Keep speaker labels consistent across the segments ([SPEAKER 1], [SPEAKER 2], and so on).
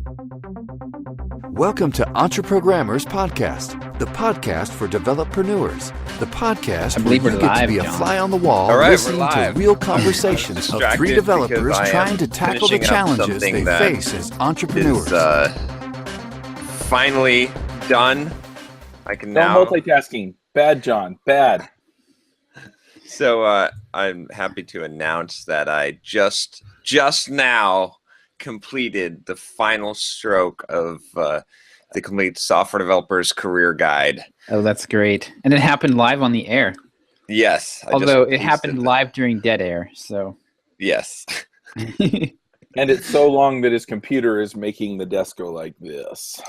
[SPEAKER 1] Welcome to EntreProgrammers Podcast, the podcast for developreneurs, the podcast where you get to be a fly on the wall listening to real conversations of three developers trying to tackle the challenges they face as entrepreneurs.
[SPEAKER 2] Finally done. I can
[SPEAKER 3] No
[SPEAKER 2] now
[SPEAKER 3] multitasking. Bad, John. Bad.
[SPEAKER 2] So I'm happy to announce that I just now completed the final stroke of the complete software developer's career guide.
[SPEAKER 4] Oh, that's great. And it happened live on the air.
[SPEAKER 2] Yes.
[SPEAKER 4] Although it happened live during dead air, so.
[SPEAKER 2] Yes.
[SPEAKER 3] And it's so long that his computer is making the desk go like this.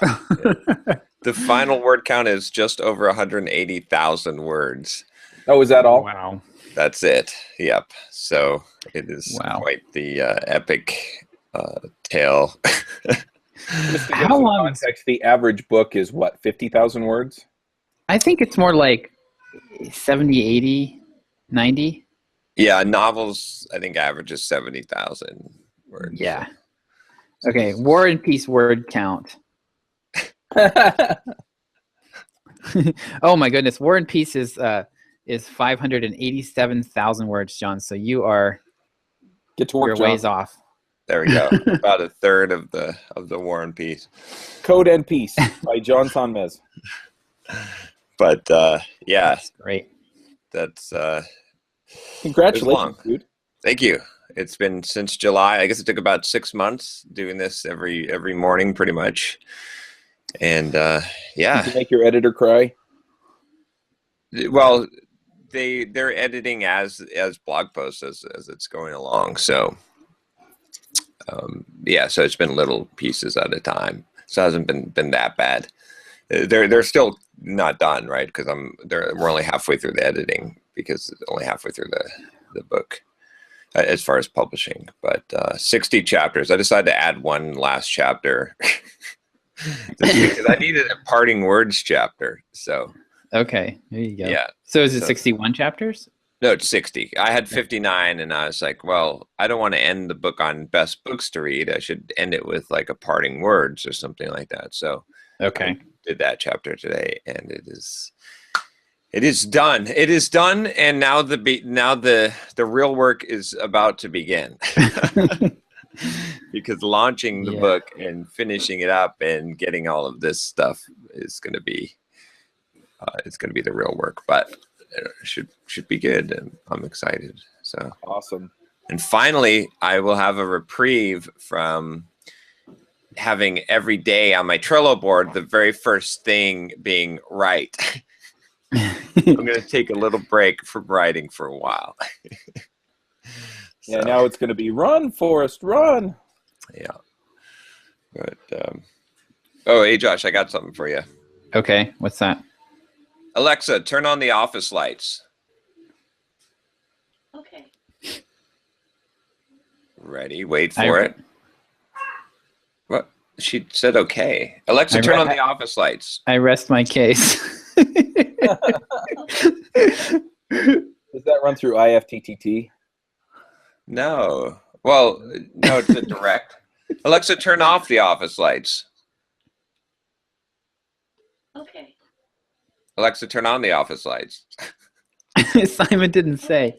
[SPEAKER 2] The final word count is just over 180,000 words.
[SPEAKER 3] Oh, is that all?
[SPEAKER 4] Wow.
[SPEAKER 2] That's it. Yep. So it is quite the epic tale.
[SPEAKER 3] Just to give
[SPEAKER 4] How
[SPEAKER 3] some
[SPEAKER 4] long?
[SPEAKER 3] context, the average book is what, 50,000 words?
[SPEAKER 4] I think it's more like 70, 80, 90.
[SPEAKER 2] Yeah, novels, I think, averages 70,000 words.
[SPEAKER 4] Yeah. Okay, War and Peace word count. Oh my goodness, War and Peace is 587,000 words, John. So you are
[SPEAKER 3] Get to work,
[SPEAKER 4] you're
[SPEAKER 3] John.
[SPEAKER 4] ways off.
[SPEAKER 2] There we go. About a third of the War and Peace.
[SPEAKER 3] Code and Peace by John Sonmez.
[SPEAKER 2] But yeah,
[SPEAKER 4] Great.
[SPEAKER 2] that's
[SPEAKER 3] Congratulations, dude.
[SPEAKER 2] Thank you. It's been since July. I guess it took about 6 months doing this every morning, pretty much. And yeah.
[SPEAKER 3] Did you make your editor cry?
[SPEAKER 2] Well, they're editing as blog posts as it's going along. So yeah, so it's been little pieces at a time. So it hasn't been that bad. They're still not done, right? Because we're only halfway through the editing, because it's only halfway through the book as far as publishing. But 60 chapters. I decided to add one last chapter because I needed a parting words chapter. So
[SPEAKER 4] Okay, there you go.
[SPEAKER 2] yeah.
[SPEAKER 4] So is it 61 chapters?
[SPEAKER 2] No, it's 60. I had 59, and I was like, well, I don't want to end the book on best books to read. I should end it with like a parting words or something like that. So
[SPEAKER 4] Okay.
[SPEAKER 2] I did that chapter today, and it is done. It is done, and now the real work is about to begin. Because launching the book and finishing it up and getting all of this stuff is going to be the real work, but it should be good, and I'm excited. So
[SPEAKER 3] Awesome.
[SPEAKER 2] And finally, I will have a reprieve from having every day on my Trello board the very first thing being write. I'm going to take a little break from writing for a while.
[SPEAKER 3] Yeah, now it's going to be run, Forrest, run.
[SPEAKER 2] Yeah. But oh, hey Josh, I got something for you.
[SPEAKER 4] Okay, what's that?
[SPEAKER 2] Alexa, turn on the office lights.
[SPEAKER 5] Okay.
[SPEAKER 2] Ready? Wait for it. What? She said okay. Alexa, turn on the office lights.
[SPEAKER 4] I rest my case.
[SPEAKER 3] Does that run through IFTTT?
[SPEAKER 2] No. Well, no, it's a direct. Alexa, turn off the office lights.
[SPEAKER 5] Okay.
[SPEAKER 2] Alexa, turn on the office lights.
[SPEAKER 4] Simon didn't say.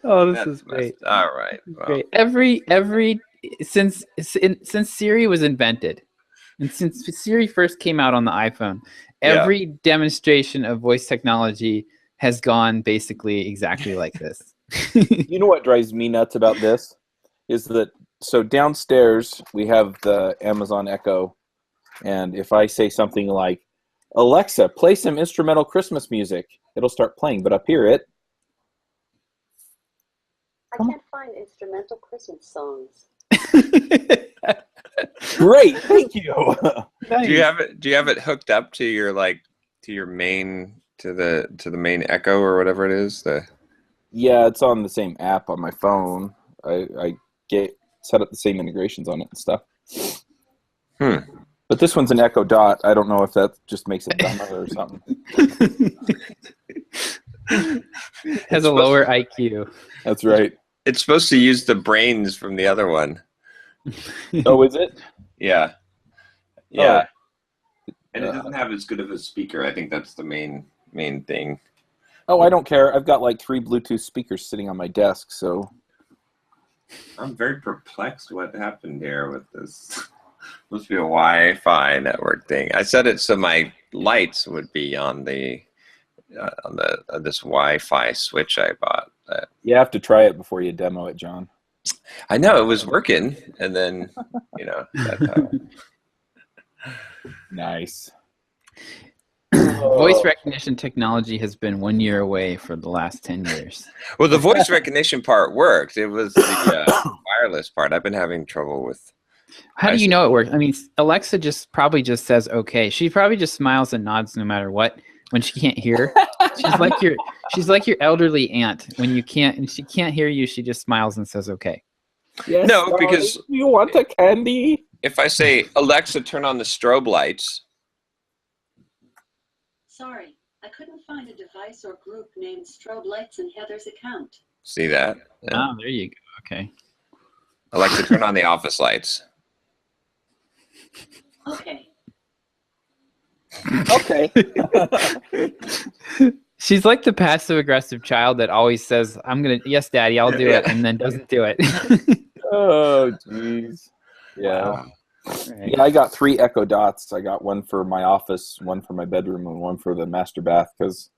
[SPEAKER 4] Oh, this is great.
[SPEAKER 2] All right. Well,
[SPEAKER 4] Great. Since Siri was invented, and since Siri first came out on the iPhone, every demonstration of voice technology has gone basically exactly like this.
[SPEAKER 3] You know what drives me nuts about this? Is that, so downstairs we have the Amazon Echo, and if I say something like, Alexa, play some instrumental Christmas music, it'll start playing, but up here
[SPEAKER 5] I can't find instrumental Christmas songs.
[SPEAKER 3] Great, thank you.
[SPEAKER 2] do you have it hooked up to your main to the main Echo or whatever it is?
[SPEAKER 3] Yeah, it's on the same app on my phone. I set up the same integrations on it and stuff. But this one's an Echo Dot. I don't know if that just makes it dumber or something.
[SPEAKER 4] Has a lower IQ.
[SPEAKER 3] That's right.
[SPEAKER 2] It's supposed to use the brains from the other one.
[SPEAKER 3] Oh, is it?
[SPEAKER 2] Yeah. Yeah.
[SPEAKER 3] Oh.
[SPEAKER 2] And it doesn't have as good of a speaker. I think that's the main thing.
[SPEAKER 3] Oh, I don't care. I've got like 3 Bluetooth speakers sitting on my desk, so.
[SPEAKER 2] I'm very perplexed what happened here with this. Must be a Wi-Fi network thing. I set it so my lights would be on the this Wi-Fi switch I bought.
[SPEAKER 3] You have to try it before you demo it, John.
[SPEAKER 2] I know it was working, and then that's how.
[SPEAKER 3] Nice.
[SPEAKER 4] Voice recognition technology has been 1 year away for the last 10 years.
[SPEAKER 2] Well, the voice recognition part worked. It was the wireless part. I've been having trouble with.
[SPEAKER 4] How do you know it works? I mean, Alexa probably just says okay. She probably just smiles and nods no matter what when she can't hear. She's like your elderly aunt when she can't hear you. She just smiles and says okay.
[SPEAKER 3] Yes,
[SPEAKER 2] no, because
[SPEAKER 3] you want a candy?
[SPEAKER 2] If I say Alexa, turn on the strobe lights.
[SPEAKER 5] Sorry, I couldn't find a device or group named Strobe Lights in Heather's account.
[SPEAKER 2] See that? Yeah.
[SPEAKER 4] Oh, there you go. Okay.
[SPEAKER 2] Alexa, turn on the office lights.
[SPEAKER 5] Okay.
[SPEAKER 3] Okay.
[SPEAKER 4] She's like the passive-aggressive child that always says, yes, Daddy, I'll do it, and then doesn't do it.
[SPEAKER 3] Oh, jeez. Yeah.
[SPEAKER 2] Wow.
[SPEAKER 4] Right.
[SPEAKER 3] Yeah, I got 3 Echo Dots. I got one for my office, one for my bedroom, and one for the master bath, because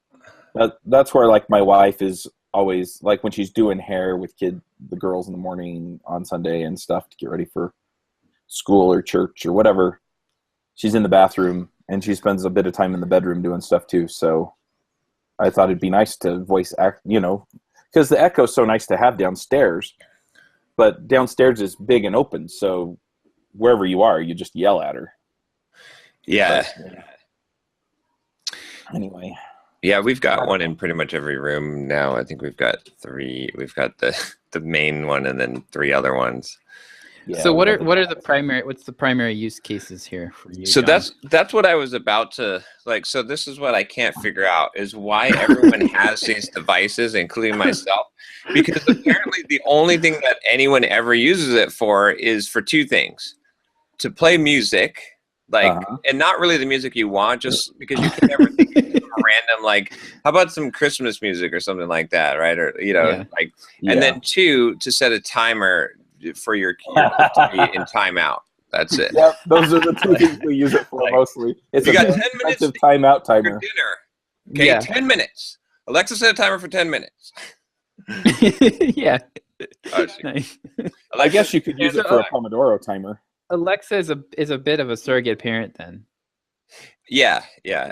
[SPEAKER 3] that's where, like, my wife is always, like, when she's doing hair with the girls in the morning on Sunday and stuff to get ready for school or church or whatever, she's in the bathroom, and she spends a bit of time in the bedroom doing stuff, too, so I thought it'd be nice to voice act, because the Echo's so nice to have downstairs, but downstairs is big and open, so wherever you are, you just yell at her.
[SPEAKER 2] Yeah.
[SPEAKER 3] Anyway.
[SPEAKER 2] Yeah, we've got one in pretty much every room now. I think we've got 3. We've got the main one and then 3 other ones.
[SPEAKER 3] Yeah,
[SPEAKER 4] so what's the primary use cases here for you?
[SPEAKER 2] So
[SPEAKER 4] John?
[SPEAKER 2] that's what I was about to so this is what I can't figure out is why everyone has these devices, including myself, because apparently the only thing that anyone ever uses it for is for 2 things: to play music, and not really the music you want, just because you can never think of random, how about some Christmas music or something like that, right? Or and then 2, to set a timer for your kid to be in timeout. That's it.
[SPEAKER 3] Yep, those are the 2 things we use it for mostly. It's
[SPEAKER 2] you got 10 minutes
[SPEAKER 3] timeout timer.
[SPEAKER 2] For dinner. Okay, 10 minutes. Alexa, set a timer for 10 minutes.
[SPEAKER 4] Yeah.
[SPEAKER 2] Oh,
[SPEAKER 4] Nice.
[SPEAKER 3] I guess you could use it for a Pomodoro timer.
[SPEAKER 4] Alexa is a bit of a surrogate parent then.
[SPEAKER 2] Yeah.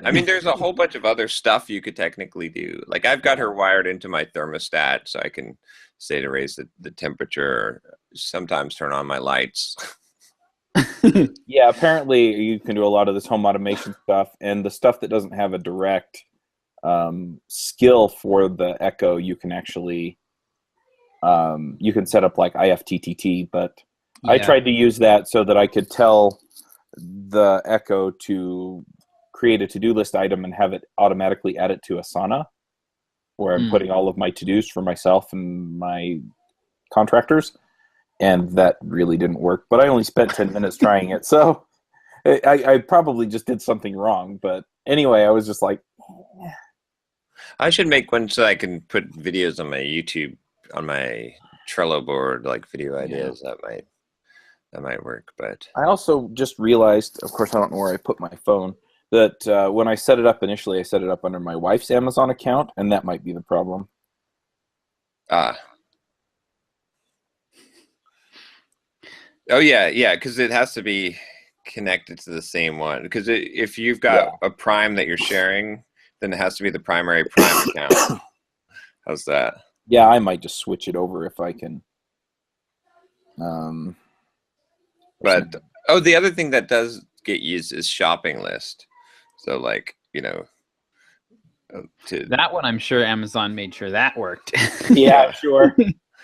[SPEAKER 2] I mean, there's a whole bunch of other stuff you could technically do. Like, I've got her wired into my thermostat, so I can say to raise the temperature, sometimes turn on my lights.
[SPEAKER 3] Yeah, apparently you can do a lot of this home automation stuff, and the stuff that doesn't have a direct skill for the Echo, you can actually you can set up like IFTTT, but I tried to use that so that I could tell the Echo to create a to-do list item and have it automatically add it to Asana, where I'm putting all of my to-dos for myself and my contractors, and that really didn't work. But I only spent 10 minutes trying it, so I probably just did something wrong. But anyway, I was just like,
[SPEAKER 2] I should make one so I can put videos on my YouTube, on my Trello board, like video ideas. That might work. But
[SPEAKER 3] I also just realized, of course, I don't know where I put my phone, that when I set it up initially, I set it up under my wife's Amazon account, and that might be the problem.
[SPEAKER 2] Oh, yeah, because it has to be connected to the same one. Because if you've got a Prime that you're sharing, then it has to be the primary Prime account. How's that?
[SPEAKER 3] Yeah, I might just switch it over if I can.
[SPEAKER 2] But the other thing that does get used is shopping list. So
[SPEAKER 4] that one, I'm sure Amazon made sure that worked.
[SPEAKER 3] Yeah, sure.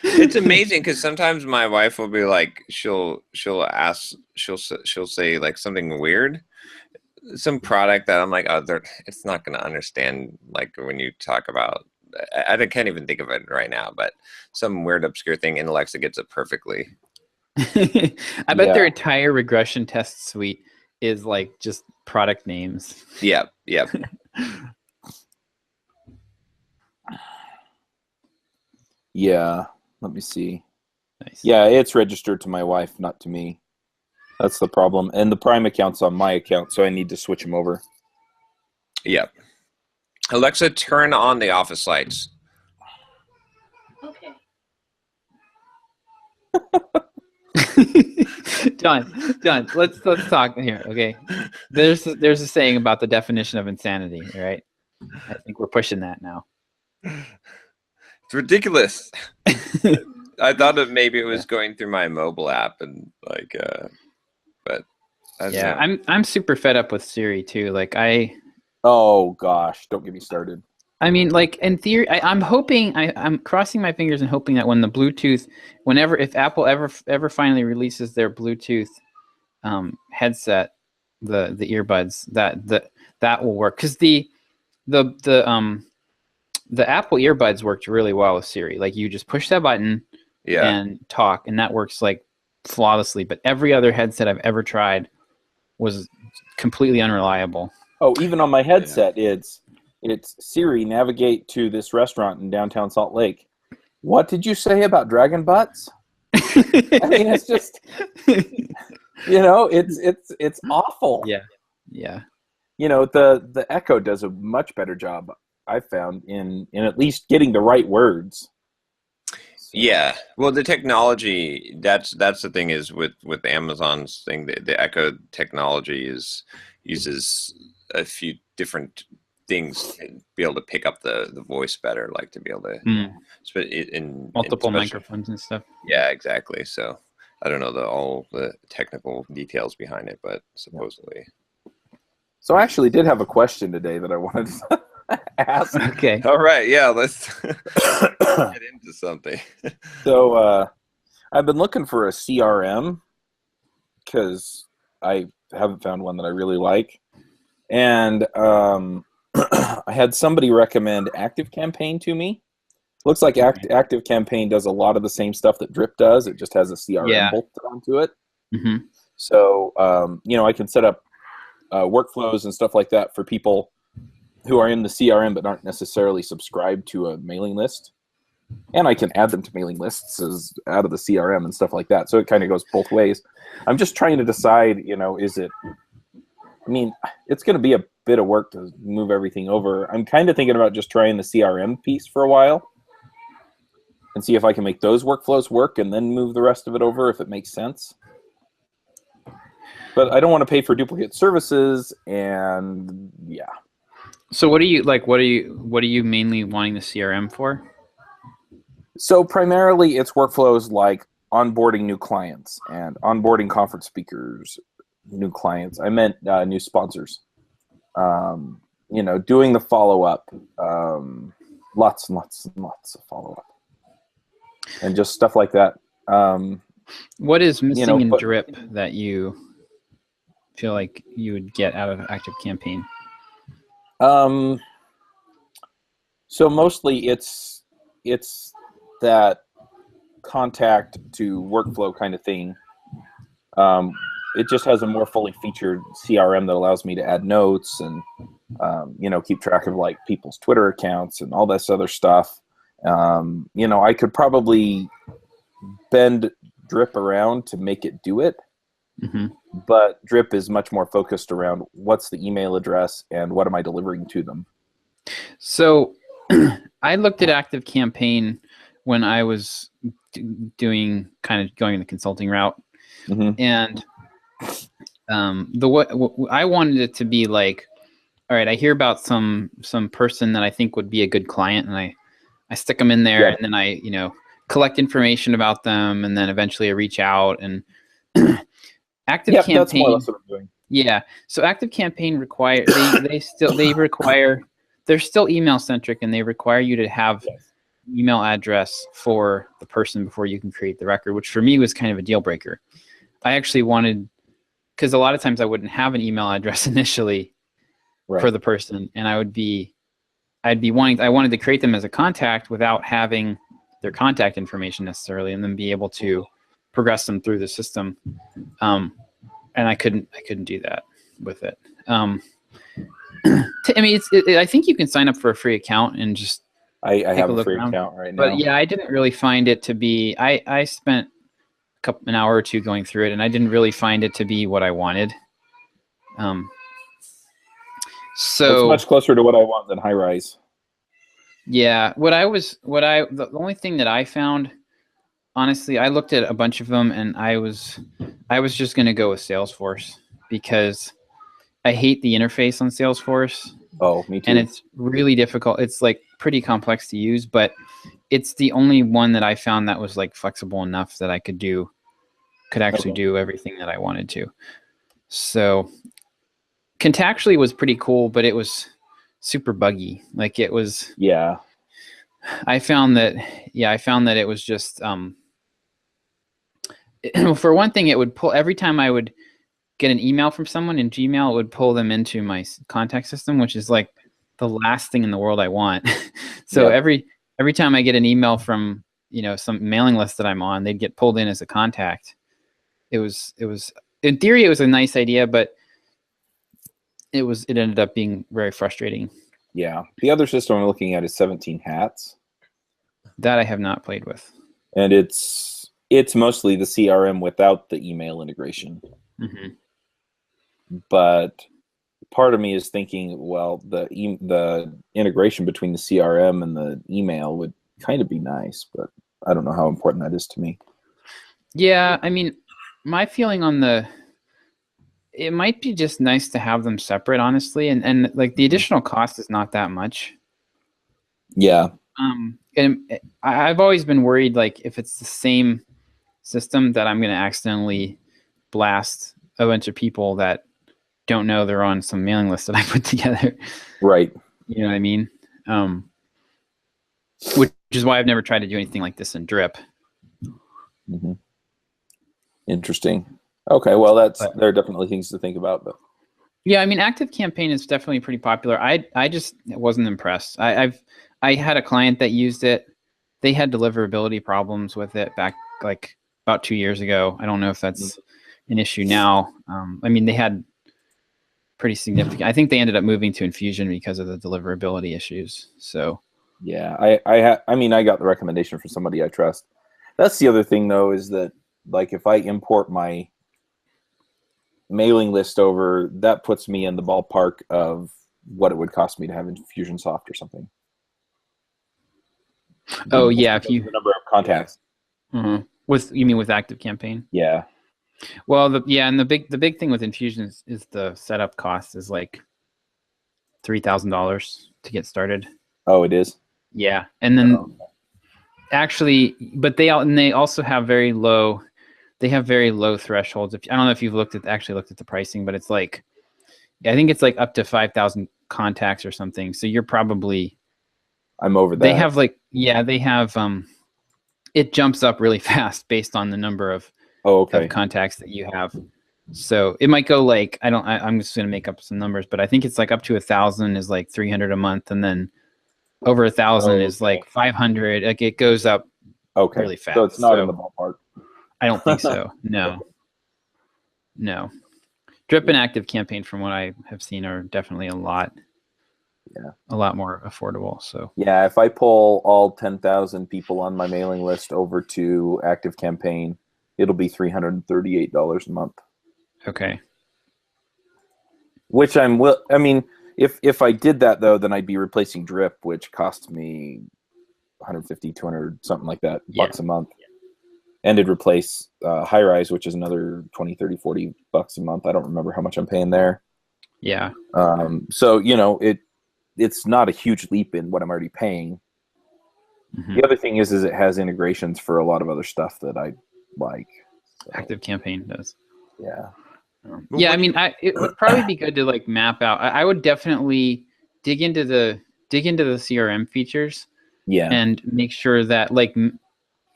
[SPEAKER 2] It's amazing because sometimes my wife will be like, she'll say like something weird, some product that I'm like, it's not going to understand. Like when you talk about, I can't even think of it right now, but some weird obscure thing, and Alexa gets it perfectly.
[SPEAKER 4] I bet their entire regression test suite is like just product names.
[SPEAKER 2] Yep.
[SPEAKER 3] Yeah, let me see.
[SPEAKER 4] Nice.
[SPEAKER 3] Yeah, it's registered to my wife, not to me. That's the problem. And the Prime account's on my account, so I need to switch them over.
[SPEAKER 2] Yep. Alexa, turn on the office lights.
[SPEAKER 5] Okay.
[SPEAKER 4] John, let's talk here, okay? There's a saying about the definition of insanity, right? I think we're pushing that now.
[SPEAKER 2] It's ridiculous. I thought that maybe it was going through my mobile app and like, but I don't know.
[SPEAKER 4] I'm super fed up with Siri too. Like
[SPEAKER 3] Oh gosh, don't get me started.
[SPEAKER 4] I mean, like in theory, I'm hoping, I'm crossing my fingers and hoping that when the Bluetooth, if Apple ever finally releases their Bluetooth headset, the earbuds, that will work. Because the Apple earbuds worked really well with Siri. Like you just push that button and talk, and that works like flawlessly. But every other headset I've ever tried was completely unreliable.
[SPEAKER 3] Oh, even on my headset, it's Siri, navigate to this restaurant in downtown Salt Lake. What did you say about dragon butts? I mean, it's just, it's awful.
[SPEAKER 4] Yeah.
[SPEAKER 3] The Echo does a much better job, I've found, in at least getting the right words.
[SPEAKER 2] Yeah. Well, the technology, that's the thing is with Amazon's thing, the Echo technology uses a few different things to be able to pick up the voice better, like to be able to in
[SPEAKER 4] multiple microphones and stuff.
[SPEAKER 2] Yeah, exactly. So I don't know all the technical details behind it, but supposedly.
[SPEAKER 3] So I actually did have a question today that I wanted to ask.
[SPEAKER 4] Okay.
[SPEAKER 2] All right. Yeah, let's get into something.
[SPEAKER 3] So I've been looking for a CRM because I haven't found one that I really like. And I had somebody recommend ActiveCampaign to me. Looks like ActiveCampaign does a lot of the same stuff that Drip does. It just has a CRM bolted onto it.
[SPEAKER 4] Mm-hmm.
[SPEAKER 3] So, I can set up workflows and stuff like that for people who are in the CRM but aren't necessarily subscribed to a mailing list. And I can add them to mailing lists as out of the CRM and stuff like that. So it kind of goes both ways. I'm just trying to decide, is it... I mean, it's going to be a bit of work to move everything over. I'm kind of thinking about just trying the CRM piece for a while and see if I can make those workflows work and then move the rest of it over if it makes sense. But I don't want to pay for duplicate services, and yeah.
[SPEAKER 4] So what are you mainly wanting the CRM for?
[SPEAKER 3] So primarily it's workflows like onboarding new clients and onboarding conference speakers, new clients. I meant new sponsors. Doing the follow-up, lots and lots and lots of follow-up, and just stuff like that.
[SPEAKER 4] What is missing in Drip that you feel like you would get out of ActiveCampaign?
[SPEAKER 3] So mostly it's that contact to workflow kind of thing. It just has a more fully featured CRM that allows me to add notes and, keep track of like people's Twitter accounts and all this other stuff. I could probably bend Drip around to make it do it.
[SPEAKER 4] Mm-hmm.
[SPEAKER 3] But Drip is much more focused around what's the email address and what am I delivering to them.
[SPEAKER 4] So I looked at ActiveCampaign when I was going the consulting route.
[SPEAKER 3] Mm-hmm.
[SPEAKER 4] And I wanted it to be like, all right, I hear about some person that I think would be a good client, and I stick them in there, and then I collect information about them, and then eventually I reach out and ActiveCampaign.
[SPEAKER 3] That's more or less what I'm doing.
[SPEAKER 4] Yeah, so ActiveCampaign require they're still email centric, and they require you to have email address for the person before you can create the record, which for me was kind of a deal breaker. I actually wanted, because a lot of times I wouldn't have an email address initially for the person, and I wanted to create them as a contact without having their contact information necessarily, and then be able to progress them through the system. And I couldn't do that with it. I mean, I think you can sign up for a free account and just
[SPEAKER 3] I have a free
[SPEAKER 4] around.
[SPEAKER 3] account right now.
[SPEAKER 4] But yeah, I didn't really find it to be. I spent an hour or two going through it, and I didn't really find it to be what I wanted. So
[SPEAKER 3] it's much closer to what I want than high rise.
[SPEAKER 4] Yeah, the only thing that I found, honestly, I looked at a bunch of them, and I was just going to go with SalesForce because I hate the interface on SalesForce.
[SPEAKER 3] Oh, me too.
[SPEAKER 4] And it's really difficult. It's like pretty complex to use, but it's the only one that I found that was like flexible enough that I could actually do everything that I wanted to. So Contactually was pretty cool, but it was super buggy. Like it was.
[SPEAKER 3] Yeah.
[SPEAKER 4] I found that it was just for one thing, it would pull every time I would get an email from someone in Gmail, it would pull them into my contact system, which is like the last thing in the world I want. So every time I get an email from, some mailing list that I'm on, they'd get pulled in as a contact. It was in theory, it was a nice idea, but it ended up being very frustrating.
[SPEAKER 3] Yeah. The other system I'm looking at is 17 Hats.
[SPEAKER 4] That I have not played with.
[SPEAKER 3] And it's mostly the CRM without the email integration.
[SPEAKER 4] Mm-hmm.
[SPEAKER 3] But part of me is thinking, well, the integration between the CRM and the email would kind of be nice, but I don't know how important that is to me.
[SPEAKER 4] Yeah, I mean, my feeling on it might be just nice to have them separate, honestly, and like the additional cost is not that much.
[SPEAKER 3] Yeah.
[SPEAKER 4] And I've always been worried, like if it's the same system, that I'm going to accidentally blast a bunch of people that don't know they're on some mailing list that I put together.
[SPEAKER 3] Right.
[SPEAKER 4] You know what I mean? Which is why I've never tried to do anything like this in Drip.
[SPEAKER 3] Mm-hmm. Interesting. Okay, well, there are definitely things to think about, but
[SPEAKER 4] yeah, I mean, ActiveCampaign is definitely pretty popular. I just wasn't impressed. I had a client that used it. They had deliverability problems with it back like about 2 years ago. I don't know if that's an issue now. I mean, they had pretty significant. I think they ended up moving to Infusion because of the deliverability issues. So
[SPEAKER 3] yeah, I mean, I got the recommendation from somebody I trust. That's the other thing, though, is that like if I import my mailing list over, that puts me in the ballpark of what it would cost me to have Infusionsoft or something.
[SPEAKER 4] Oh yeah, if you
[SPEAKER 3] the number of contacts.
[SPEAKER 4] Mm-hmm. You mean with ActiveCampaign?
[SPEAKER 3] Yeah.
[SPEAKER 4] Well, and the big thing with Infusion is the setup cost is like $3,000 to get started.
[SPEAKER 3] Oh, it is.
[SPEAKER 4] Yeah, and then actually, but they also have very low. They have very low thresholds. I don't know if you've looked at the pricing, but it's like, I think it's like up to 5,000 contacts or something. So you're probably.
[SPEAKER 3] I'm over that.
[SPEAKER 4] They have they have. It jumps up really fast based on the number of contacts that you have. So it might go like, I'm just going to make up some numbers, but I think it's like up to 1,000 is like 300 a month. And then over 1,000 is like 500. Like it goes up really fast.
[SPEAKER 3] So it's not in the ballpark.
[SPEAKER 4] I don't think so. No. Drip and ActiveCampaign, from what I have seen, are definitely a lot more affordable. So
[SPEAKER 3] yeah, if I pull all 10,000 people on my mailing list over to ActiveCampaign, it'll be $338 a month.
[SPEAKER 4] Okay.
[SPEAKER 3] Which I mean, if I did that though, then I'd be replacing Drip, which costs me 150, 200, something like that bucks a month. Yeah. And it'd replace High Rise, which is another 20, 30, 40 bucks a month. I don't remember how much I'm paying there.
[SPEAKER 4] Yeah.
[SPEAKER 3] So, it's not a huge leap in what I'm already paying. Mm-hmm. The other thing is it has integrations for a lot of other stuff that I like. So.
[SPEAKER 4] ActiveCampaign does.
[SPEAKER 3] Yeah.
[SPEAKER 4] Yeah, I mean, it would probably be good to like map out. I would definitely dig into the CRM features.
[SPEAKER 3] Yeah.
[SPEAKER 4] And make sure that like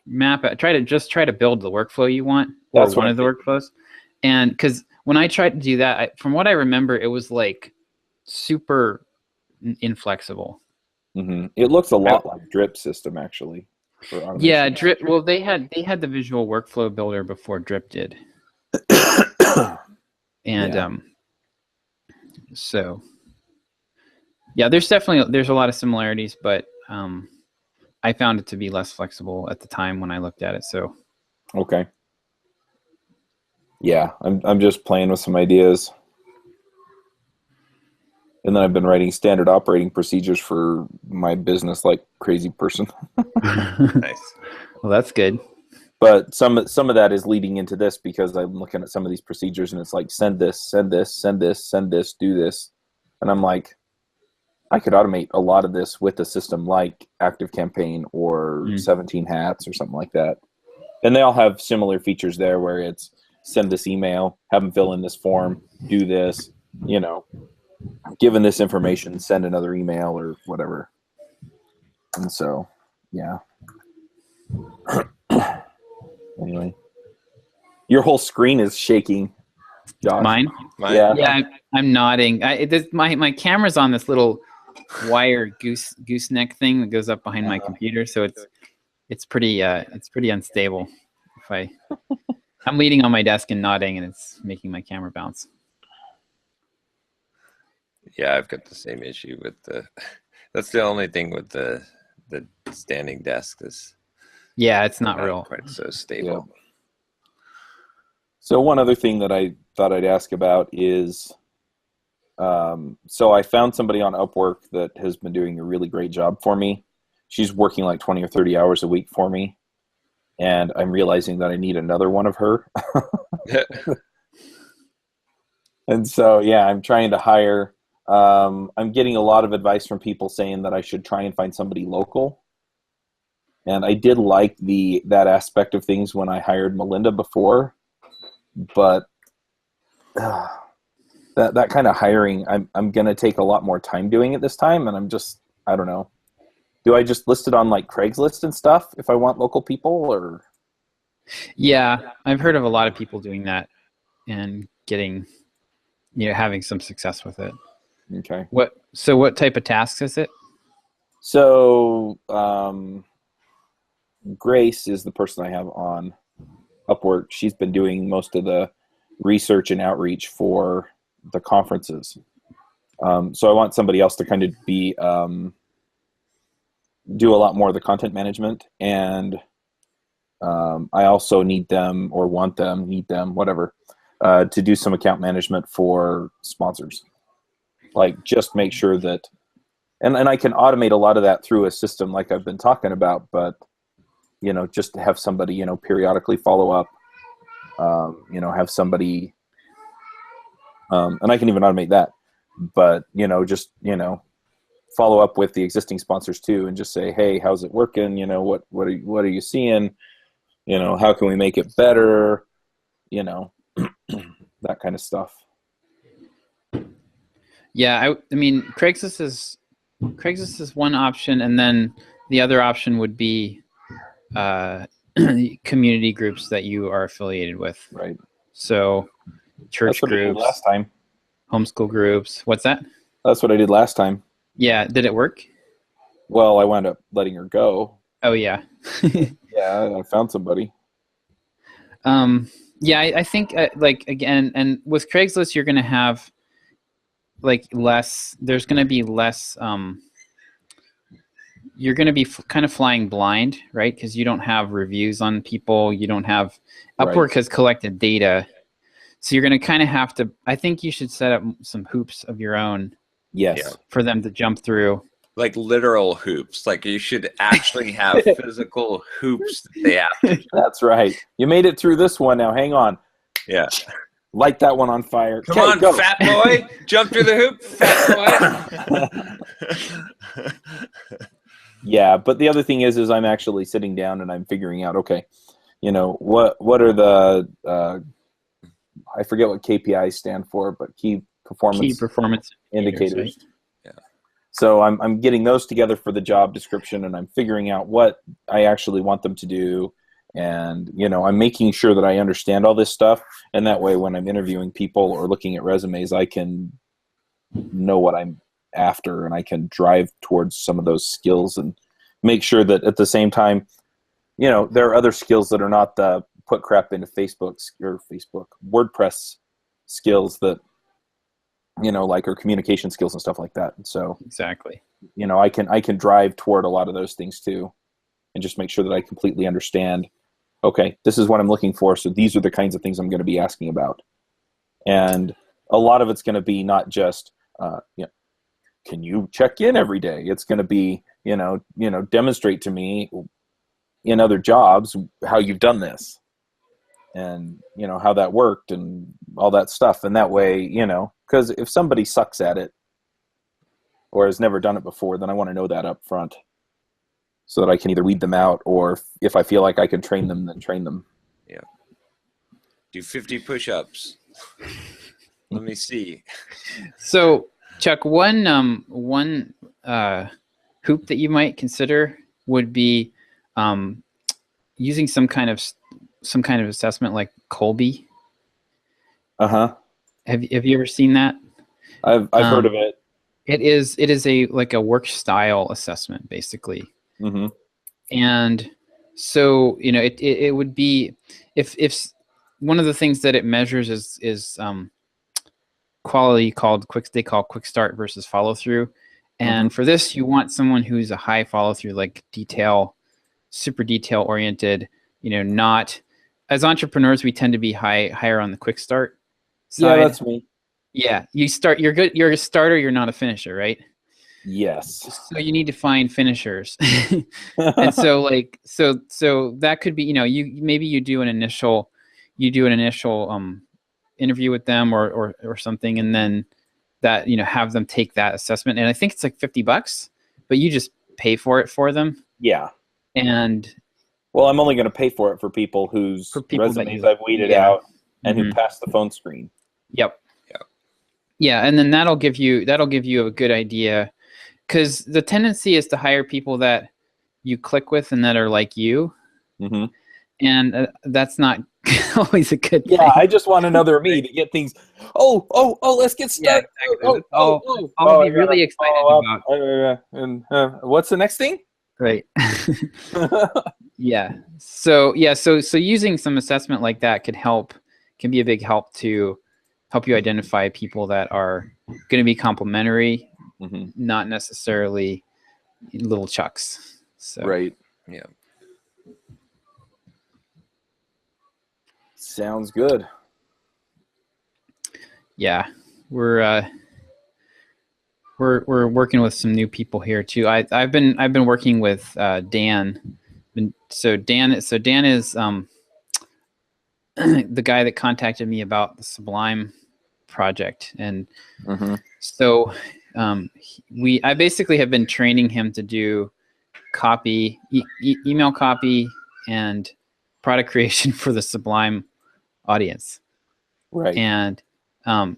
[SPEAKER 4] map out. Try to build the workflow you want, or one of the workflows. And because when I tried to do that, from what I remember, it was like super inflexible.
[SPEAKER 3] Mm-hmm. It looks a lot like Drip system, actually. for automation?
[SPEAKER 4] Yeah, Drip. Well, they had the visual workflow builder before Drip did, and so yeah, there's a lot of similarities, but I found it to be less flexible at the time when I looked at it. So
[SPEAKER 3] okay, yeah, I'm just playing with some ideas. And then I've been writing standard operating procedures for my business like crazy person.
[SPEAKER 2] Nice.
[SPEAKER 4] Well, that's good.
[SPEAKER 3] But some of that is leading into this because I'm looking at some of these procedures and it's like send this, send this, send this, send this, do this. And I'm like, I could automate a lot of this with a system like ActiveCampaign or 17 Hats or something like that. And they all have similar features there where it's send this email, have them fill in this form, do this, you know. Given this information, send another email or whatever. And so, yeah. Anyway, your whole screen is shaking, Josh.
[SPEAKER 4] Mine?
[SPEAKER 3] Yeah.
[SPEAKER 4] Yeah, I'm nodding. My camera's on this little wire gooseneck thing that goes up behind my computer, so it's pretty unstable. I'm leaning on my desk and nodding, and it's making my camera bounce.
[SPEAKER 2] Yeah, I've got the same issue with that's the only thing with the standing desk is.
[SPEAKER 4] Yeah, it's not real.
[SPEAKER 2] Quite so stable.
[SPEAKER 3] Yeah. So one other thing that I thought I'd ask about is, so I found somebody on Upwork that has been doing a really great job for me. She's working like 20 or 30 hours a week for me. And I'm realizing that I need another one of her. And so, yeah, I'm trying to hire. I'm getting a lot of advice from people saying that I should try and find somebody local. And I did like that aspect of things when I hired Melinda before, but that kind of hiring, I'm going to take a lot more time doing it this time, and I don't know. Do I just list it on like Craigslist and stuff if I want local people, or?
[SPEAKER 4] Yeah, I've heard of a lot of people doing that and getting, having some success with it.
[SPEAKER 3] Okay.
[SPEAKER 4] What type of tasks is it?
[SPEAKER 3] So, Grace is the person I have on Upwork. She's been doing most of the research and outreach for the conferences. So I want somebody else to kind of be do a lot more of the content management, and I also need them, whatever, to do some account management for sponsors. Like just make sure that, and I can automate a lot of that through a system like I've been talking about, but just to have somebody, periodically follow up, have somebody, and I can even automate that, but, just, follow up with the existing sponsors too, and just say, hey, how's it working? What are you seeing? How can we make it better? That kind of stuff.
[SPEAKER 4] Yeah. I mean, Craigslist is one option. And then the other option would be, community groups that you are affiliated with.
[SPEAKER 3] Right.
[SPEAKER 4] So church
[SPEAKER 3] groups, I did last time. Homeschool
[SPEAKER 4] groups. What's that?
[SPEAKER 3] That's what I did last time.
[SPEAKER 4] Yeah. Did it work?
[SPEAKER 3] Well, I wound up letting her go.
[SPEAKER 4] Oh yeah.
[SPEAKER 3] Yeah. I found somebody.
[SPEAKER 4] Yeah, I think again, and with Craigslist, you're going to have there's going to be less, you're going to be kind of flying blind, right? Because you don't have reviews on people. You don't have, Upwork has collected data. So you're going to kind of have to, I think you should set up some hoops of your own.
[SPEAKER 3] Yes.
[SPEAKER 4] For them to jump through.
[SPEAKER 2] Like literal hoops. Like you should actually have physical hoops that they have to.
[SPEAKER 3] That's right. You made it through this one. Now hang on.
[SPEAKER 2] Yeah.
[SPEAKER 3] Light that one on fire.
[SPEAKER 2] Come on, go. Fat boy. Jump through the hoop, fat boy.
[SPEAKER 3] Yeah, but the other thing is I'm actually sitting down and I'm figuring out, okay, what are the I forget what KPIs stand for, but key performance indicators. Right?
[SPEAKER 2] Yeah.
[SPEAKER 3] So I'm getting those together for the job description, and I'm figuring out what I actually want them to do. And, I'm making sure that I understand all this stuff. And that way, when I'm interviewing people or looking at resumes, I can know what I'm after, and I can drive towards some of those skills and make sure that at the same time there are other skills that are not the put crap into WordPress skills that, like our communication skills and stuff like that. And so
[SPEAKER 4] exactly,
[SPEAKER 3] I can drive toward a lot of those things too, and just make sure that I completely understand, okay, this is what I'm looking for. So these are the kinds of things I'm going to be asking about. And a lot of it's going to be not just, can you check in every day? It's going to be, demonstrate to me in other jobs how you've done this, and how that worked and all that stuff. And that way, because if somebody sucks at it or has never done it before, then I want to know that up front so that I can either weed them out, or if I feel like I can train them, then train them.
[SPEAKER 2] Yeah. Do 50 push-ups. Let me see.
[SPEAKER 4] So, Chuck, one hoop that you might consider would be using some kind of assessment like COLBY.
[SPEAKER 3] Uh-huh.
[SPEAKER 4] Have you ever seen that?
[SPEAKER 3] I've heard of it.
[SPEAKER 4] It is a work style assessment, basically.
[SPEAKER 3] Mm-hmm.
[SPEAKER 4] And so it would be if one of the things that it measures is quality they call quick start versus follow through. And for this, you want someone who's a high follow through, like super detail oriented. Not as entrepreneurs, we tend to be higher on the quick start side.
[SPEAKER 3] Yeah, that's me.
[SPEAKER 4] Yeah, you're good. You're a starter. You're not a finisher, right?
[SPEAKER 3] Yes.
[SPEAKER 4] So you need to find finishers. And so so that could be, you do an initial interview with them or something, and then that, have them take that assessment. And I think it's like $50, but you just pay for it for them.
[SPEAKER 3] Yeah.
[SPEAKER 4] And
[SPEAKER 3] well, I'm only going to pay for it for people whose resumes I've weeded out and who passed the phone screen.
[SPEAKER 4] Yep. Yeah, and then that'll give you a good idea, because the tendency is to hire people that you click with and that are like you, and that's not always a good thing.
[SPEAKER 3] Yeah, I just want another me to get things. Oh, let's get started.
[SPEAKER 4] Yeah, exactly. I'll be really excited about.
[SPEAKER 3] And what's the next thing?
[SPEAKER 4] Right. Yeah. So using some assessment like that can be a big help to help you identify people that are going to be complementary, not necessarily little chucks. So.
[SPEAKER 3] Right.
[SPEAKER 2] Yeah.
[SPEAKER 3] Sounds good.
[SPEAKER 4] Yeah, we're working with some new people here too. I've been working with Dan. So Dan is the guy that contacted me about the Sublime project, and so I basically have been training him to do copy, email copy, and product creation for the Sublime audience.
[SPEAKER 3] Right.
[SPEAKER 4] And I'm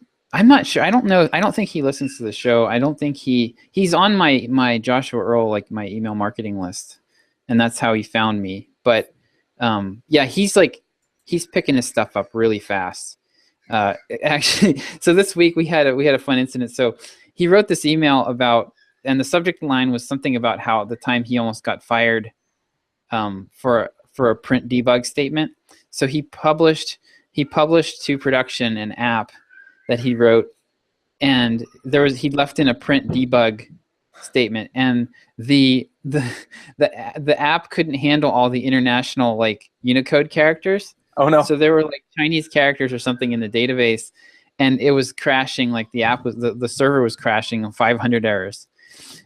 [SPEAKER 4] not sure. I don't know. I don't think he listens to the show. I don't think he's on my Joshua Earl, like my email marketing list, and that's how he found me. But yeah, he's picking his stuff up really fast. Actually, so this week we had a fun incident. So he wrote this email about, and the subject line was something about how at the time he almost got fired for a print debug statement. So he published to production an app that he wrote, and he left in a print debug statement, and the app couldn't handle all the international like Unicode characters.
[SPEAKER 3] Oh no!
[SPEAKER 4] So there were like Chinese characters or something in the database, and it was crashing. Like the app was the server was crashing on 500 errors.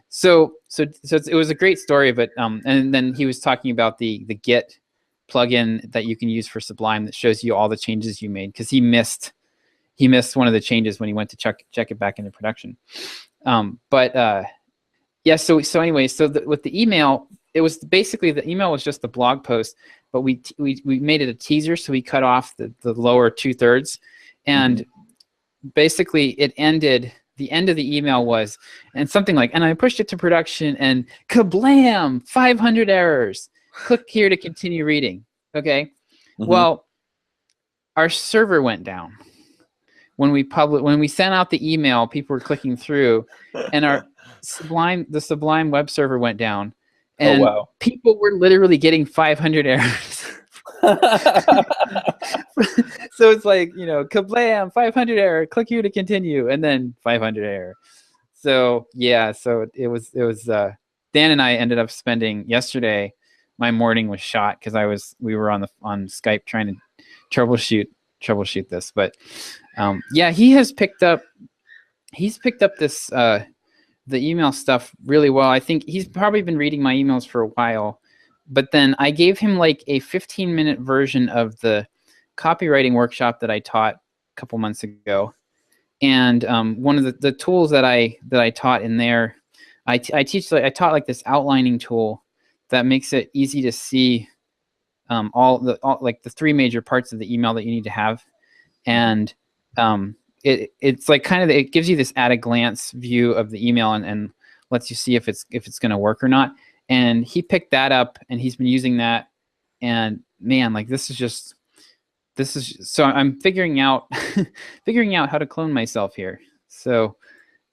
[SPEAKER 4] So it was a great story, but and then he was talking about the Git plugin that you can use for Sublime that shows you all the changes you made, because he missed one of the changes when he went to check it back into production. Yeah. So anyway, with the email, it was basically, the email was just the blog post, but we made it a teaser, so we cut off the lower 2/3, and basically it ended. The end of the email was, and something like, and I pushed it to production, and kablam, 500 errors. Click here to continue reading. Okay. Well, our server went down when we sent out the email. People were clicking through, and the Sublime web server went down, And
[SPEAKER 3] wow.
[SPEAKER 4] people were literally getting 500 errors. So it's like, you know, kablam, 500 error, click here to continue, and then 500 error. So yeah, so it was Dan and I ended up spending yesterday. My morning was shot because we were on Skype trying to troubleshoot this. But yeah, he's picked up this the email stuff really well. I think he's probably been reading my emails for a while. But then I gave him like a 15-minute version of the copywriting workshop that I taught a couple months ago. And one of the tools that I taught in there, I taught like this outlining tool that makes it easy to see all like the 3 major parts of the email that you need to have. And it's like it gives you this at a glance view of the email and lets you see if it's going to work or not. And he picked that up and he's been using that. And man, like this is so I'm figuring out how to clone myself here. So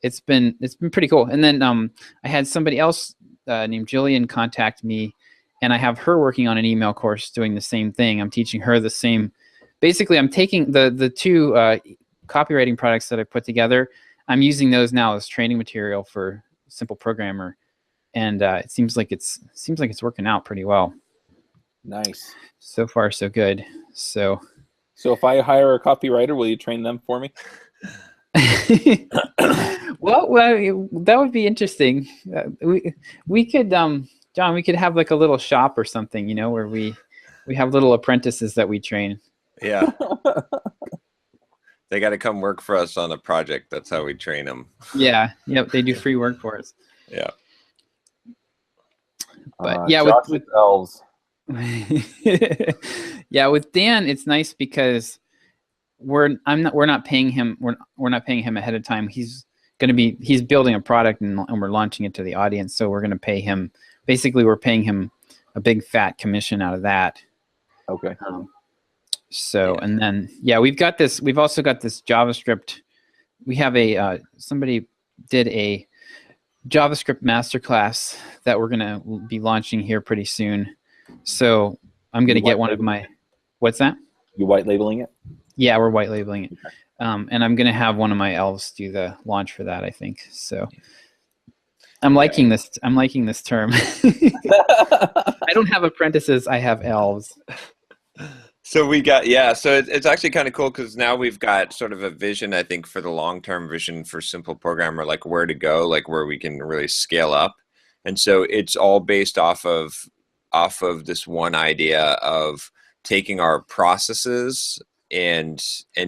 [SPEAKER 4] it's been pretty cool. And then I had somebody else named Jillian contact me, and I have her working on an email course doing the same thing. I'm teaching her the same. Basically, I'm taking the 2 copywriting products that I put together. I'm using those now as training material for Simple Programmer, and it seems like it's working out pretty well.
[SPEAKER 3] Nice.
[SPEAKER 4] So far, so good. So
[SPEAKER 3] if I hire a copywriter, will you train them for me?
[SPEAKER 4] well, that would be interesting. We could, John, we could have like a little shop or something, you know, where we have little apprentices that we train.
[SPEAKER 2] Yeah. They got to come work for us on a project. That's how we train them.
[SPEAKER 4] Yeah. Yep. They do free work for us.
[SPEAKER 2] Yeah.
[SPEAKER 4] But yeah, with
[SPEAKER 3] elves.
[SPEAKER 4] Yeah, with Dan, it's nice because we're not paying him ahead of time. He's building a product and we're launching it to the audience. So we're going to pay him. Basically, we're paying him a big fat commission out of that.
[SPEAKER 3] Okay.
[SPEAKER 4] And then we've also got this JavaScript. We have somebody did a JavaScript masterclass that we're going to be launching here pretty soon. So I'm going to get one of my, what's that?
[SPEAKER 3] You white labeling it?
[SPEAKER 4] Yeah, we're white labeling it. And I'm going to have one of my elves do the launch for that, I think. So I'm liking this term. I don't have apprentices, I have elves.
[SPEAKER 2] So so it's actually kind of cool because now we've got sort of a vision, I think, for the long-term vision for Simple Programmer, like where to go, like where we can really scale up. And so it's all based off of this one idea of taking our processes and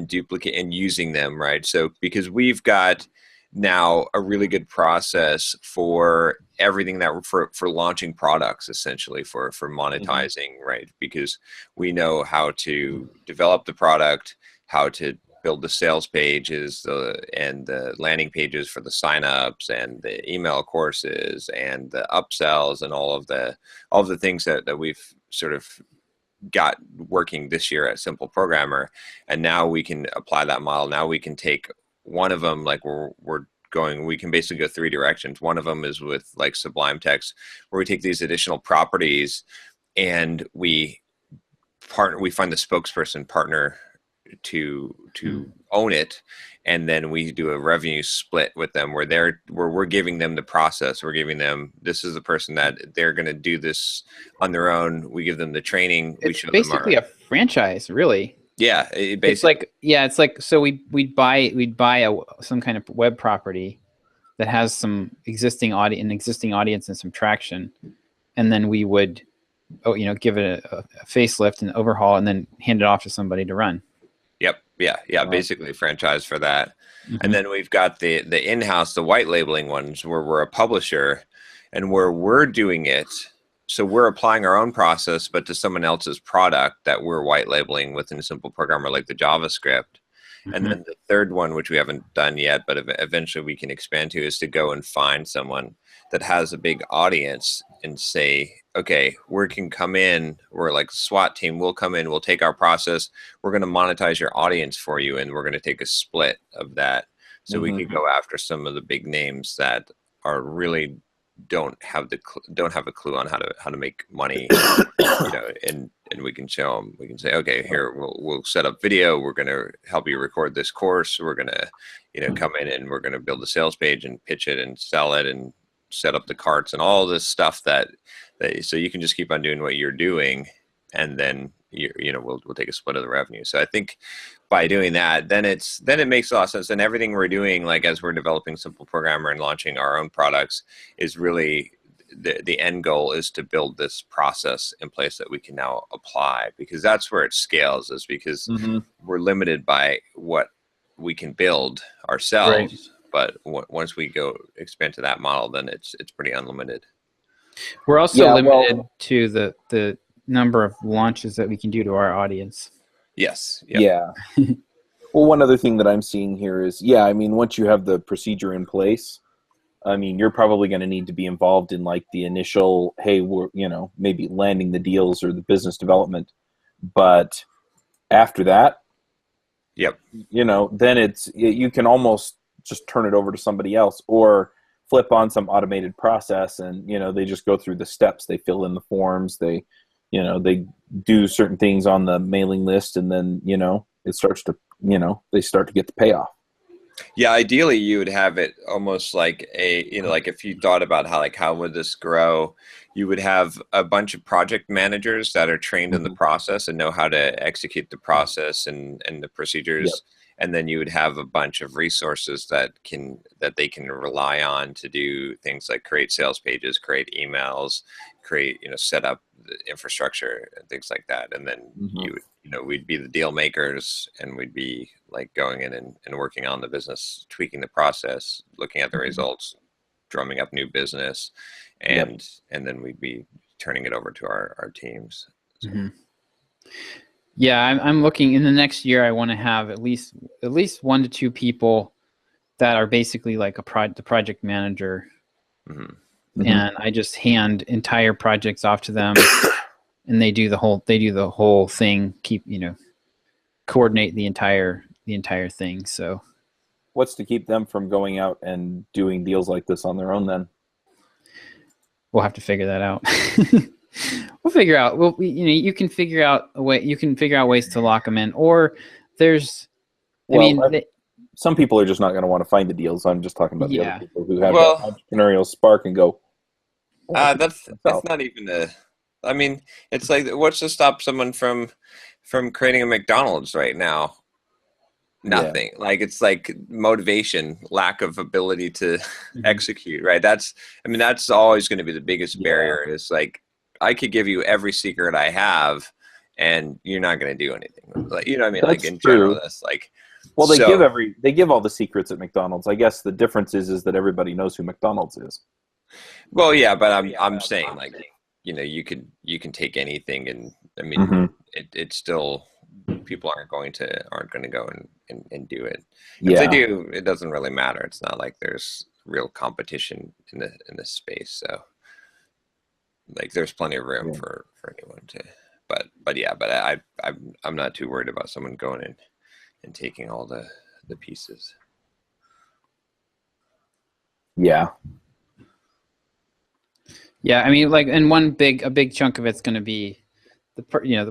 [SPEAKER 2] duplicate and using them, right? So because we've got now a really good process for everything that for launching products, essentially for monetizing, right? Because we know how to develop the product, how to build the sales pages and the landing pages for the signups and the email courses and the upsells and all of the things that we've sort of got working this year at Simple Programmer. And now we can apply that model. Now we can take one of them, like we can basically go 3 directions. One of them is with like Sublime Text, where we take these additional properties and we find the spokesperson partner to own it, and then we do a revenue split with them where we're giving them the process. We're giving them, this is the person that they're going to do this on their own. We give them the training. We show them
[SPEAKER 4] basically a franchise, really.
[SPEAKER 2] Yeah,
[SPEAKER 4] it's like so we'd buy some kind of web property that has some existing audience and some traction, and then we would give it a facelift and overhaul, and then hand it off to somebody to run.
[SPEAKER 2] Yep. Yeah. Basically franchise for that. Mm-hmm. And then we've got the in-house, the white labeling ones where we're a publisher and where we're doing it. So we're applying our own process, but to someone else's product that we're white labeling within a Simple Programmer, like the JavaScript. Mm-hmm. And then the third one, which we haven't done yet, but eventually we can expand to, is to go and find someone that has a big audience and say, okay, we can come in, we're like SWAT team, we'll come in, we'll take our process, we're going to monetize your audience for you, and we're going to take a split of that. So we could go after some of the big names that are really don't have a clue on how to make money, and we can show them. We can say, okay, here we'll set up video. We're going to help you record this course. We're going to come in and we're going to build a sales page and pitch it and sell it and set up the carts and all this stuff that so you can just keep on doing what you're doing, and then we'll take a split of the revenue. So I think by doing that, then it makes a lot of sense. And everything we're doing, like as we're developing Simple Programmer and launching our own products, is really the end goal is to build this process in place that we can now apply, because that's where it scales, is because we're limited by what we can build ourselves. Right. But once we go expand to that model, then it's pretty unlimited.
[SPEAKER 4] We're also limited to the number of launches that we can do to our audience.
[SPEAKER 2] Yes.
[SPEAKER 3] Yep. Yeah. Well, one other thing that I'm seeing here is, once you have the procedure in place, you're probably going to need to be involved in like the initial, hey, we're, maybe landing the deals or the business development. But after that, then you can almost just turn it over to somebody else, or flip on some automated process, and they just go through the steps. They fill in the forms, they do certain things on the mailing list, and then it starts to they start to get the payoff.
[SPEAKER 2] Yeah, ideally you would have it almost like like if you thought about how would this grow, you would have a bunch of project managers that are trained in the process and know how to execute the process and the procedures. Yep. And then you would have a bunch of resources that they can rely on to do things like create sales pages, create emails, create, set up the infrastructure and things like that. And then we'd be the deal makers, and we'd be like going in and working on the business, tweaking the process, looking at the results, drumming up new business, and then we'd be turning it over to our teams. So.
[SPEAKER 4] Yeah, I'm looking in the next year. I want to have at least 1 to 2 people that are basically like the project manager, and I just hand entire projects off to them, and they do the whole thing. Coordinate the entire thing. So,
[SPEAKER 3] what's to keep them from going out and doing deals like this on their own? Then
[SPEAKER 4] we'll have to figure that out. We'll figure out. Well, you can figure out a way. You can figure out ways to lock them in, or there's.
[SPEAKER 3] Some people are just not going to want to find the deals. I'm just talking about the other people who have that entrepreneurial spark and go.
[SPEAKER 2] That's not even a. It's like, what's to stop someone from creating a McDonald's right now? Nothing. Yeah. Like, it's like motivation, lack of ability to execute. Right. That's always going to be the biggest barrier. Is like, I could give you every secret I have, and you're not going to do anything. Like,
[SPEAKER 3] That's
[SPEAKER 2] like in
[SPEAKER 3] true.
[SPEAKER 2] general, that's like.
[SPEAKER 3] Well, they give all the secrets at McDonald's. I guess the difference is that everybody knows who McDonald's is.
[SPEAKER 2] Well, yeah, but I'm saying, like, you can take anything, and it's still, people aren't going to go and do it. If they do, it doesn't really matter. It's not like there's real competition in this space. So, like, there's plenty of room for anyone to. But I'm not too worried about someone going in and taking all the pieces.
[SPEAKER 4] Yeah. Yeah, and a big chunk of it's going to be the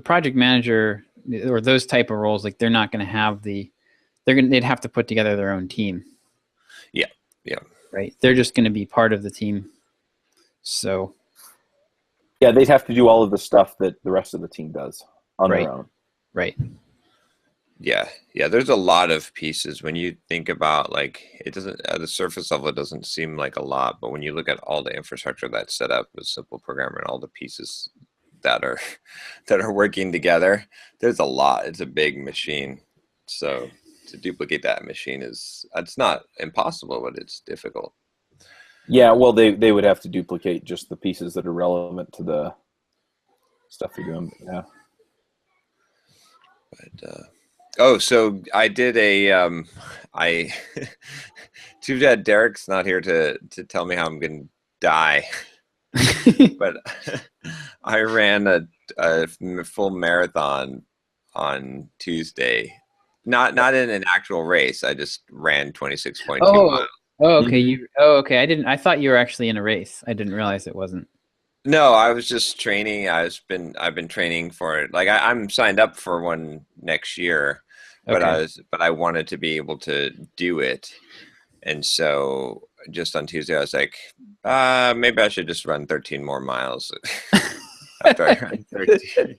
[SPEAKER 4] project manager or those type of roles. Like, they're not going to have they'd have to put together their own team.
[SPEAKER 2] Yeah. Yeah.
[SPEAKER 4] Right. They're just going to be part of the team. So.
[SPEAKER 3] Yeah, they'd have to do all of the stuff that the rest of the team does on their own.
[SPEAKER 4] Right.
[SPEAKER 2] Yeah. There's a lot of pieces when you think about, like, it doesn't, at the surface level, it doesn't seem like a lot, but when you look at all the infrastructure that's set up with Simple Programmer and all the pieces that are working together, there's a lot. It's a big machine. So to duplicate that machine it's not impossible, but it's difficult.
[SPEAKER 3] Yeah, well, they would have to duplicate just the pieces that are relevant to the stuff they're doing. Yeah.
[SPEAKER 2] But so I did too bad Derek's not here to tell me how I'm gonna die. But I ran a full marathon on Tuesday. Not in an actual race. I just ran 26.2 miles.
[SPEAKER 4] Oh, okay. Okay. I thought you were actually in a race. I didn't realize it wasn't.
[SPEAKER 2] No, I was just training. I've been training for it. Like I'm signed up for one next year, but
[SPEAKER 4] Okay.
[SPEAKER 2] I wanted to be able to do it. And so just on Tuesday, I was like, maybe I should just run 13 more miles after I run 13.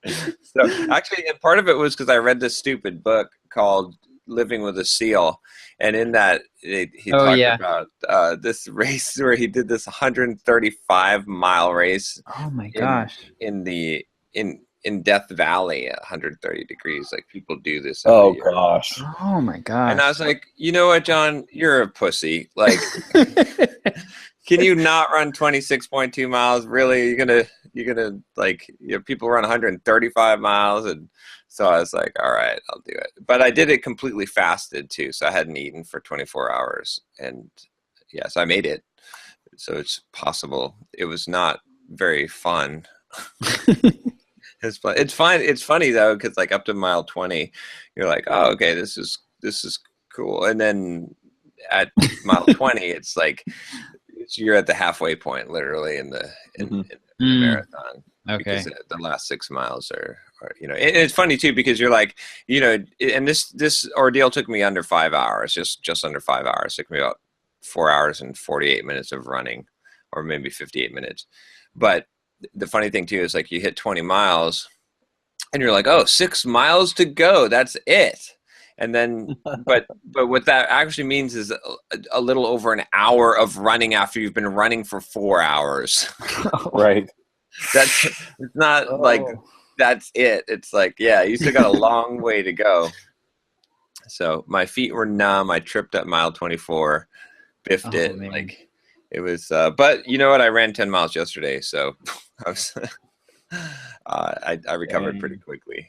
[SPEAKER 2] So actually, and part of it was because I read this stupid book called Living with a Seal. And in that, he talked about this race where he did this 135-mile race.
[SPEAKER 4] Oh my gosh!
[SPEAKER 2] In Death Valley at 130 degrees. Like people do this.
[SPEAKER 3] Oh gosh!
[SPEAKER 4] Oh my gosh!
[SPEAKER 2] And I was like, you know what, John? You're a pussy. Like, can you not run 26.2 miles? Really? You're gonna like, people run 135 miles, and so I was like, all right, I'll do it. But I did it completely fasted too, so I hadn't eaten for 24 hours, and yes, I made it. So it's possible. It was not very fun. It's fun. It's funny though, because like up to mile 20, you're like, oh, okay, this is cool, and then at mile 20, it's like you're at the halfway point, literally in the marathon.
[SPEAKER 4] Okay.
[SPEAKER 2] Because the last 6 miles are and it's funny too, because you're like, and this ordeal took me under 5 hours, just under 5 hours. It took me about 4 hours and 48 minutes of running, or maybe 58 minutes. But the funny thing too is like you hit 20 miles and you're like, oh, 6 miles to go. That's it. And then, but what that actually means is a little over an hour of running after you've been running for 4 hours.
[SPEAKER 3] Right.
[SPEAKER 2] It's not like that's it. It's like, yeah, you still got a long way to go. So my feet were numb. I tripped at mile 24, biffed it. Man. Like it was, but you know what? I ran 10 miles yesterday, so I was, I recovered pretty quickly.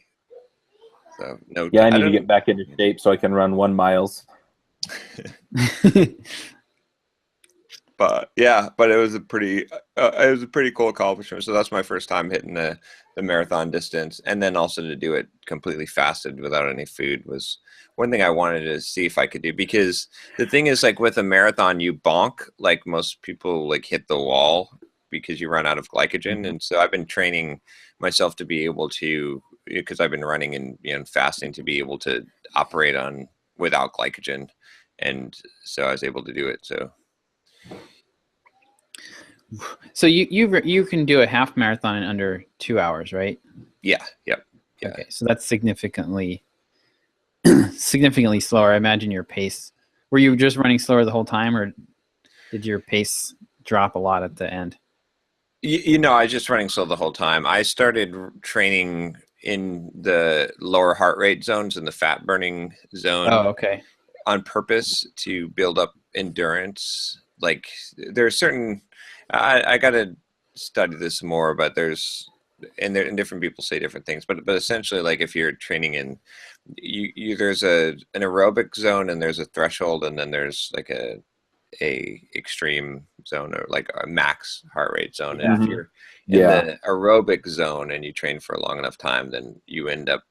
[SPEAKER 2] So no.
[SPEAKER 3] Yeah, I need to get back into shape so I can run 1 miles.
[SPEAKER 2] But it was a pretty cool accomplishment. So that's my first time hitting the marathon distance, and then also to do it completely fasted without any food was one thing I wanted to see if I could do. Because the thing is, like with a marathon, you bonk, like most people like hit the wall because you run out of glycogen. And so I've been training myself to be able to, because I've been running and fasting, to be able to operate on without glycogen, and so I was able to do it.
[SPEAKER 4] So you can do a half marathon in under 2 hours, right?
[SPEAKER 2] Yeah. Yep. Yeah.
[SPEAKER 4] Okay, so that's significantly slower. I imagine your pace. Were you just running slower the whole time, or did your pace drop a lot at the end?
[SPEAKER 2] I was just running slow the whole time. I started training in the lower heart rate zones and the fat burning zone.
[SPEAKER 4] Oh, okay.
[SPEAKER 2] On purpose to build up endurance. Like there are certain, I got to study this more, but and different people say different things, but essentially, like if you're training in, there's an aerobic zone, and there's a threshold, and then there's like a extreme zone, or like a max heart rate zone. And if you're in the aerobic zone and you train for a long enough time, then you end up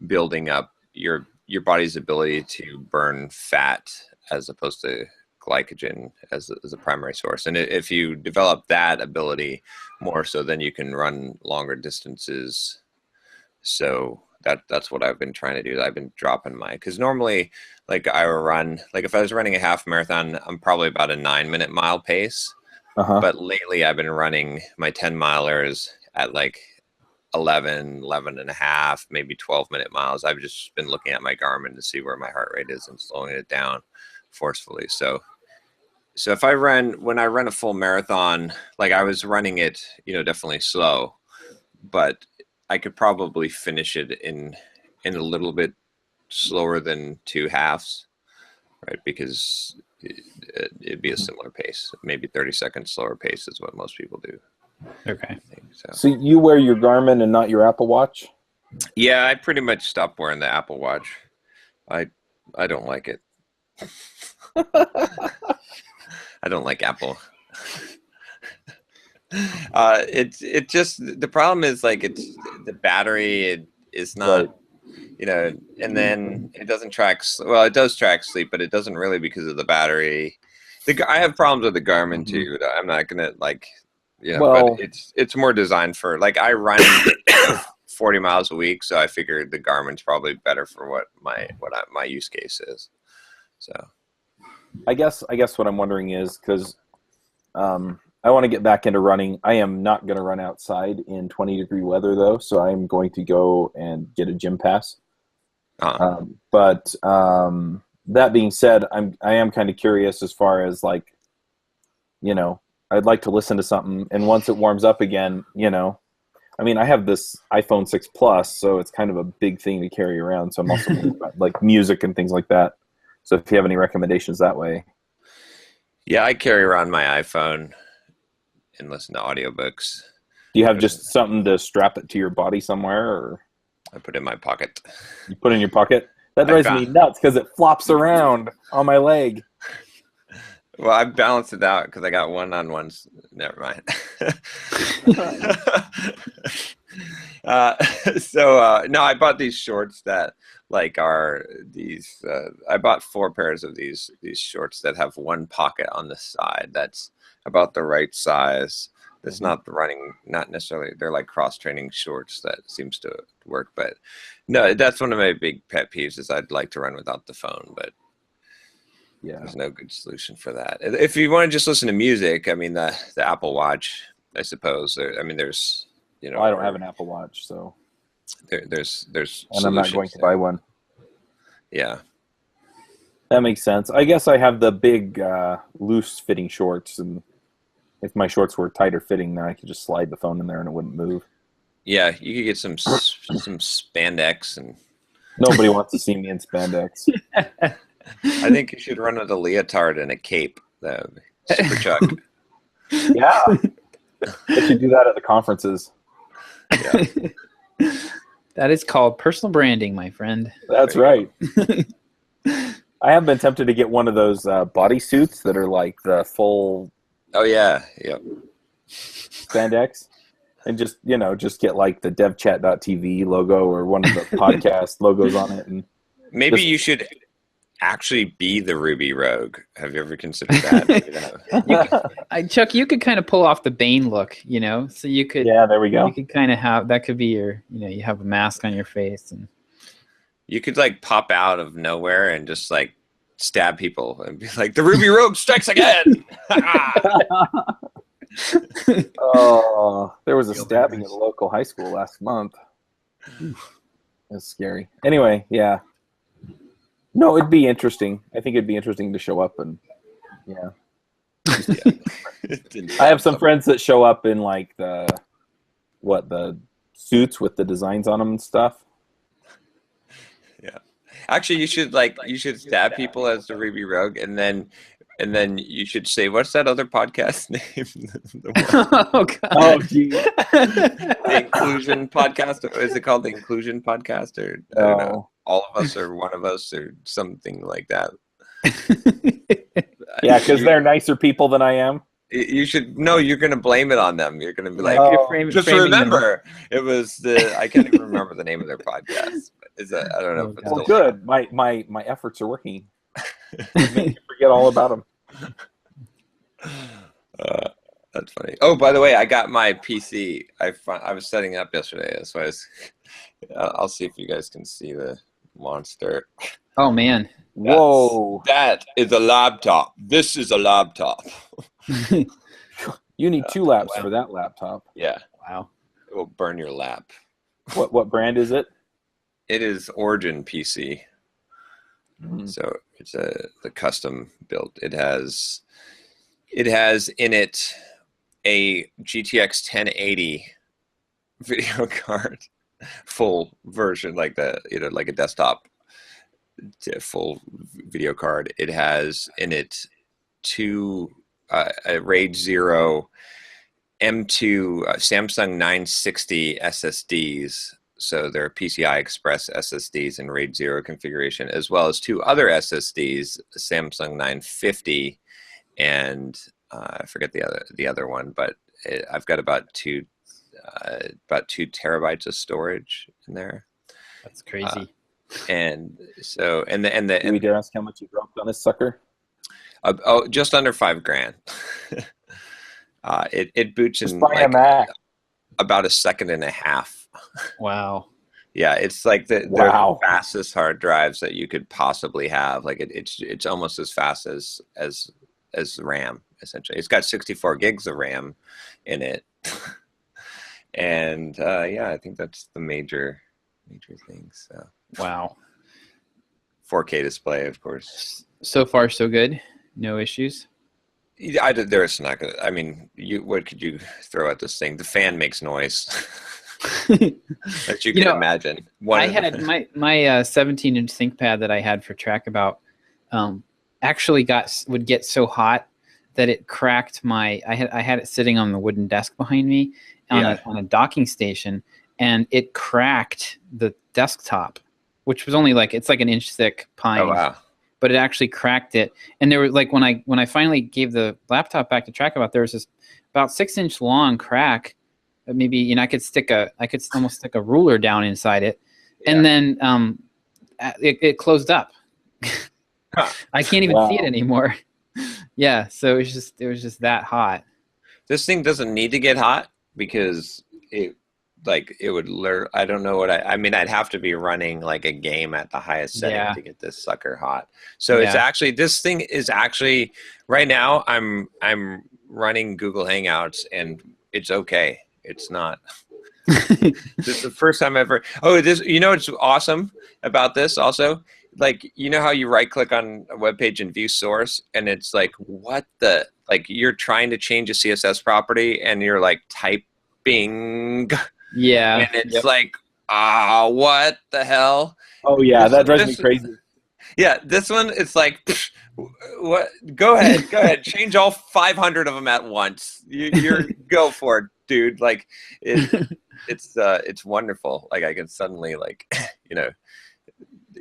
[SPEAKER 2] building up your body's ability to burn fat as opposed to glycogen as a primary source. And if you develop that ability more, so then you can run longer distances. So that's what I've been trying to do. I've been dropping because normally, like I would run, like if I was running a half marathon, I'm probably about a 9-minute mile pace. But lately I've been running my 10 milers at like 11 and a half, maybe 12-minute miles. I've just been looking at my Garmin to see where my heart rate is and slowing it down forcefully. So when I run a full marathon, like I was running it, definitely slow, but I could probably finish it in a little bit slower than 2 halves, right? Because it'd be a similar pace, maybe 30 seconds slower pace is what most people do.
[SPEAKER 4] Okay.
[SPEAKER 3] So you wear your Garmin and not your Apple Watch?
[SPEAKER 2] Yeah, I pretty much stopped wearing the Apple Watch. I don't like it. I don't like Apple. It just, the problem is like it's the battery is not, and then it doesn't track. Well, it does track sleep, but it doesn't really because of the battery. I have problems with the Garmin too. I'm not gonna like,
[SPEAKER 3] well,
[SPEAKER 2] but it's more designed for like I run 40 miles a week, so I figured the Garmin's probably better for what my use case is. So,
[SPEAKER 3] I guess what I'm wondering is because I want to get back into running. I am not going to run outside in 20-degree weather though, so I'm going to go and get a gym pass. But that being said, I am kind of curious as far as like, I'd like to listen to something, and once it warms up again, I mean, I have this iPhone 6 Plus, so it's kind of a big thing to carry around. So I'm also thinking about like music and things like that. So if you have any recommendations that way.
[SPEAKER 2] Yeah, I carry around my iPhone and listen to audiobooks.
[SPEAKER 3] Do you have just something to strap it to your body somewhere, or
[SPEAKER 2] I put it in my pocket?
[SPEAKER 3] You put it in your pocket? That drives me nuts because it flops around on my leg.
[SPEAKER 2] Well, I balanced it out because I got one-on-ones. Never mind. No, I bought these shorts that like are these. I bought 4 pairs of these shorts that have one pocket on the side. That's about the right size. It's not not necessarily. They're like cross-training shorts that seems to work. But no, that's one of my big pet peeves is I'd like to run without the phone, but. Yeah, there's no good solution for that. If you want to just listen to music, I mean, the Apple Watch, I suppose. There's,
[SPEAKER 3] I don't have an Apple Watch, so.
[SPEAKER 2] There's.
[SPEAKER 3] And I'm not going to buy one.
[SPEAKER 2] Yeah.
[SPEAKER 3] That makes sense. I guess I have the big loose-fitting shorts, and if my shorts were tighter fitting, then I could just slide the phone in there and it wouldn't move.
[SPEAKER 2] Yeah, you could get some spandex and.
[SPEAKER 3] Nobody wants to see me in spandex.
[SPEAKER 2] I think you should run with a leotard and a cape. Super Chuck.
[SPEAKER 3] Yeah. I should do that at the conferences.
[SPEAKER 2] Yeah.
[SPEAKER 4] That is called personal branding, my friend.
[SPEAKER 3] That's right. I have been tempted to get one of those body suits that are like the full.
[SPEAKER 2] Oh yeah, yep.
[SPEAKER 3] Spandex, and just get like the devchat.tv logo or one of the podcast logos on it, and
[SPEAKER 2] maybe you should actually be the Ruby Rogue. Have you ever considered that?
[SPEAKER 4] Chuck, you could kind of pull off the Bane look, so you could.
[SPEAKER 3] Yeah, there we go.
[SPEAKER 4] You could kind of have that could be your, you have a mask on your face, and
[SPEAKER 2] you could like pop out of nowhere and just like stab people and be like, the Ruby Rogue strikes again.
[SPEAKER 3] Oh, there was a stabbing at a local high school last month. That's scary. Anyway, yeah. No, it'd be interesting. I think it'd be interesting to show up and, yeah. I have some friends that show up in like the suits with the designs on them and stuff.
[SPEAKER 2] Yeah. Actually, you should stab people as the Ruby Rogue, and then you should say, what's that other podcast name?
[SPEAKER 4] Oh, God.
[SPEAKER 3] Oh, gee.
[SPEAKER 2] The Inclusion Podcast? Or is it called the Inclusion Podcast? Or I don't know. All of us or one of us or something like that.
[SPEAKER 3] Yeah, because they're nicer people than I am.
[SPEAKER 2] You should you're going to blame it on them. You're going to be like, just remember, it was I can't even remember the name of their podcast. I don't know.
[SPEAKER 3] Well, good. My efforts are working. Make you forget all about them.
[SPEAKER 2] That's funny. Oh, by the way, I got my PC. I was setting up yesterday. That's why I'll see if you guys can see the monster.
[SPEAKER 4] Oh man!
[SPEAKER 3] Whoa!
[SPEAKER 2] That is a laptop. This is a laptop.
[SPEAKER 3] You need 2 laps for that laptop.
[SPEAKER 2] Yeah.
[SPEAKER 4] Wow.
[SPEAKER 2] It will burn your lap.
[SPEAKER 3] What brand is it?
[SPEAKER 2] It is Origin PC. So it's the custom built. It has in it a GTX 1080 video card, full version, like like a desktop full video card. It has in it 2 a RAID 0 M2 Samsung 960 SSDs. So they're PCI Express SSDs in RAID 0 configuration, as well as 2 other SSDs, Samsung 950 and I forget the other one, but I've got about 2 terabytes of storage in there.
[SPEAKER 4] That's crazy.
[SPEAKER 2] And so and the
[SPEAKER 3] Can we dare ask how much you dropped on this sucker?
[SPEAKER 2] Just under $5,000. It boots in
[SPEAKER 3] a Mac.
[SPEAKER 2] About a second and a half.
[SPEAKER 4] Wow.
[SPEAKER 2] Yeah, it's like they're the fastest hard drives that you could possibly have. Like it's almost as fast as RAM, essentially. It's got 64 gigs of RAM in it. And yeah, I think that's the major thing. So
[SPEAKER 4] wow.
[SPEAKER 2] 4K display, of course.
[SPEAKER 4] So far, so good. No issues.
[SPEAKER 2] There's not gonna. I mean, what could you throw at this thing? The fan makes noise. That you can imagine.
[SPEAKER 4] I had my 17-inch ThinkPad that I had for Trackabout actually would get so hot that it cracked my. I had it sitting on the wooden desk behind me on a docking station, and it cracked the desktop, which was only it's like an inch thick pine.
[SPEAKER 2] Oh wow.
[SPEAKER 4] But it actually cracked it, and there was when I finally gave the laptop back to Trackabout, there was this about 6-inch long crack. Maybe I could almost stick a ruler down inside it, and then it closed up.
[SPEAKER 2] Huh.
[SPEAKER 4] I can't even see it anymore. Yeah, so it was just that hot.
[SPEAKER 2] This thing doesn't need to get hot because it would learn. I don't know what I mean. I'd have to be running like a game at the highest setting to get this sucker hot. So it's actually, this thing is actually right now. I'm running Google Hangouts and it's okay. It's not. This is the first time ever. Oh, this. What's awesome about this also? Like, how you right click on a web page and view source, and it's like, what the? Like, you're trying to change a CSS property, and you're like typing.
[SPEAKER 4] Yeah.
[SPEAKER 2] And it's like, what the hell?
[SPEAKER 3] Oh yeah, that drives me crazy.
[SPEAKER 2] Yeah, this one, it's like, what? Go ahead, change all 500 of them at once. You're go for it, dude. Like, it's wonderful. Like, I can suddenly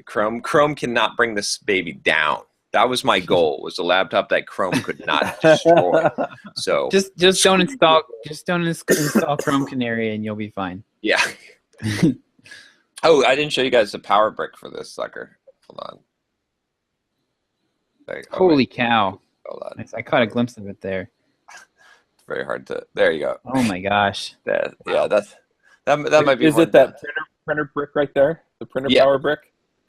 [SPEAKER 2] Chrome cannot bring this baby down. That was my goal, was a laptop that Chrome could not destroy. So
[SPEAKER 4] just don't install Chrome Canary and you'll be fine.
[SPEAKER 2] Yeah. Oh, I didn't show you guys the power brick for this sucker. Hold on.
[SPEAKER 4] Holy cow.
[SPEAKER 2] Hold on.
[SPEAKER 4] I caught a glimpse of it there.
[SPEAKER 2] It's very hard to. There you go.
[SPEAKER 4] Oh my gosh.
[SPEAKER 2] That might be.
[SPEAKER 3] Is it that printer brick right there? The printer power brick?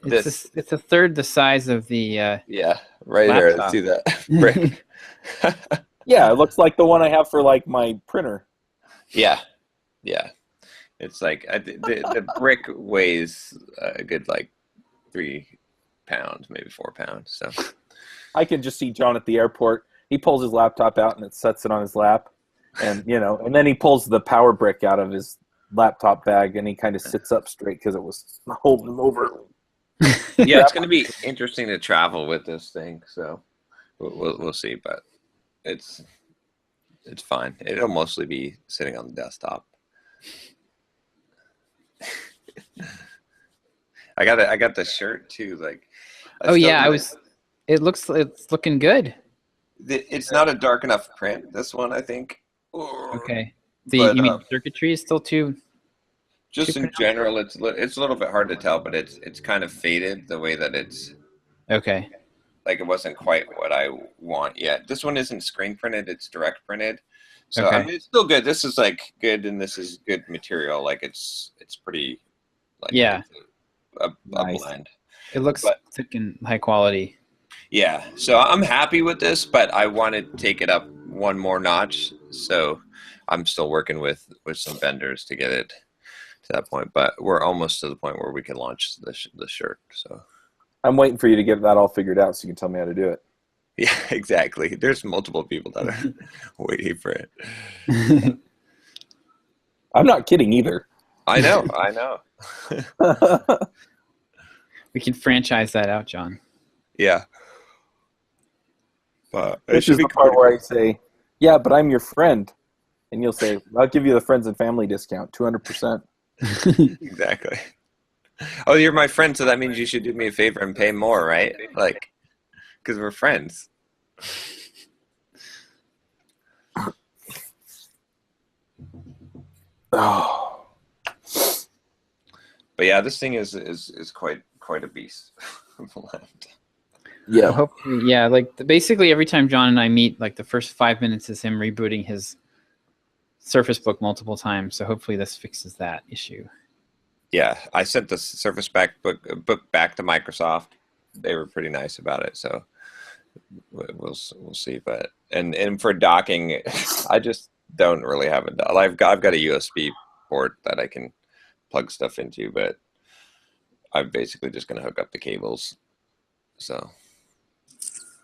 [SPEAKER 4] It's a third the size of the
[SPEAKER 2] right there. Let's see that brick.
[SPEAKER 3] Yeah, it looks like the one I have for my printer.
[SPEAKER 2] Yeah. It's like the brick weighs a good 3 pounds, maybe 4 pounds. So
[SPEAKER 3] I can just see John at the airport. He pulls his laptop out and sets it on his lap, and and then he pulls the power brick out of his laptop bag and he kind of sits up straight because it was holding him over.
[SPEAKER 2] Yeah, it's going to be interesting to travel with this thing. So we'll see, but it's fine. It'll mostly be sitting on the desktop. I got the shirt too.
[SPEAKER 4] It's looking good.
[SPEAKER 2] It's not a dark enough print. This one, I think.
[SPEAKER 4] Okay. You mean circuitry is still too?
[SPEAKER 2] Just in general, it's a little bit hard to tell, but it's kind of faded the way that it's.
[SPEAKER 4] Okay.
[SPEAKER 2] Like, it wasn't quite what I want yet. This one isn't screen printed; it's direct printed. So
[SPEAKER 4] okay.
[SPEAKER 2] I mean, it's still good. This is good, and this is good material. Like, it's pretty.
[SPEAKER 4] Yeah.
[SPEAKER 2] A
[SPEAKER 3] nice.
[SPEAKER 2] blend.
[SPEAKER 4] It looks thick and high quality.
[SPEAKER 2] Yeah. So I'm happy with this, but I want to take it up one more notch. So I'm still working with some vendors to get it to that point, but we're almost to the point where we can launch the shirt. So
[SPEAKER 3] I'm waiting for you to get that all figured out so you can tell me how to do it.
[SPEAKER 2] Yeah, exactly. There's multiple people that are waiting for it.
[SPEAKER 3] I'm not kidding either.
[SPEAKER 2] I know.
[SPEAKER 4] We can franchise that out, John.
[SPEAKER 2] Yeah. But
[SPEAKER 3] this is the part where I say, yeah, but I'm your friend. And you'll say, I'll give you the friends and family discount, 200%.
[SPEAKER 2] Exactly. Oh, you're my friend, so that means you should do me a favor and pay more, right? Like, because we're friends.
[SPEAKER 3] Oh.
[SPEAKER 2] But yeah, this thing is quite a beast.
[SPEAKER 3] Yeah.
[SPEAKER 4] Hopefully, yeah. Like basically every time John and I meet, like the first 5 minutes is him rebooting his Surface Book multiple times. So hopefully this fixes that issue.
[SPEAKER 2] Yeah, I sent the Surface book back to Microsoft. They were pretty nice about it, so we'll see. But and for docking, I just don't really have it. I've got a USB port that I can plug stuff into, but I'm basically just going to hook up the cables. So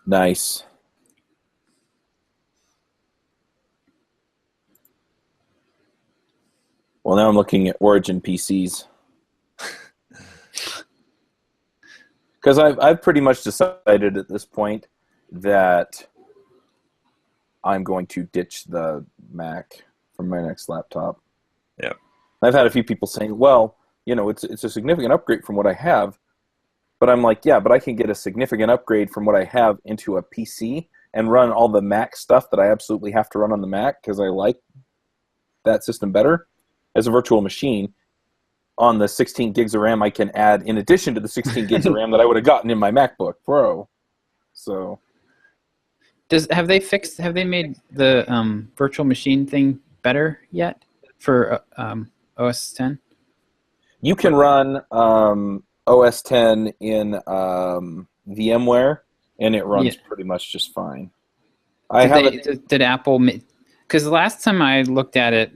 [SPEAKER 3] nice. Well, now I'm looking at Origin PCs. Because I've pretty much decided at this point that I'm going to ditch the Mac from my next laptop.
[SPEAKER 2] Yeah.
[SPEAKER 3] I've had a few people saying, well, you know, it's a significant upgrade from what I have. But I'm like, yeah, but I can get a significant upgrade from what I have into a PC and run all the Mac stuff that I absolutely have to run on the Mac because I like that system better as a virtual machine. On the 16 gigs of RAM I can add in addition to the 16 gigs of RAM that I would have gotten in my MacBook Pro. So
[SPEAKER 4] have they made the virtual machine thing better yet for OS 10?
[SPEAKER 3] You can run OS 10 in VMware and it runs pretty much just fine.
[SPEAKER 4] Did Apple, because the last time I looked at it,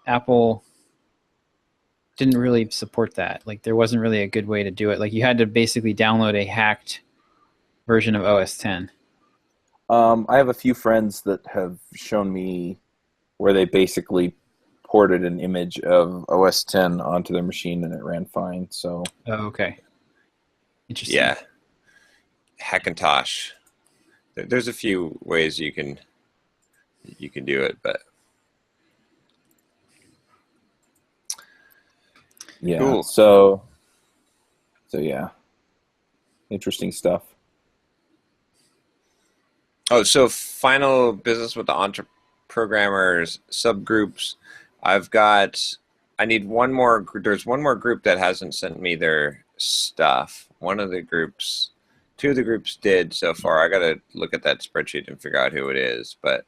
[SPEAKER 4] Apple didn't really support that. Like there wasn't really a good way to do it. Like you had to basically download a hacked version of OS 10.
[SPEAKER 3] I have a few friends that have shown me where they basically ported an image of OS 10 onto their machine and it ran fine. So.
[SPEAKER 4] Oh, okay. Interesting.
[SPEAKER 2] Yeah. Hackintosh. There's a few ways you can do it, but.
[SPEAKER 3] Yeah.
[SPEAKER 2] Cool.
[SPEAKER 3] So yeah, interesting stuff.
[SPEAKER 2] Oh, so final business with the EntreProgrammers subgroups. I need one more. There's one more group that hasn't sent me their stuff. Two of the groups did so far. I got to look at that spreadsheet and figure out who it is, but.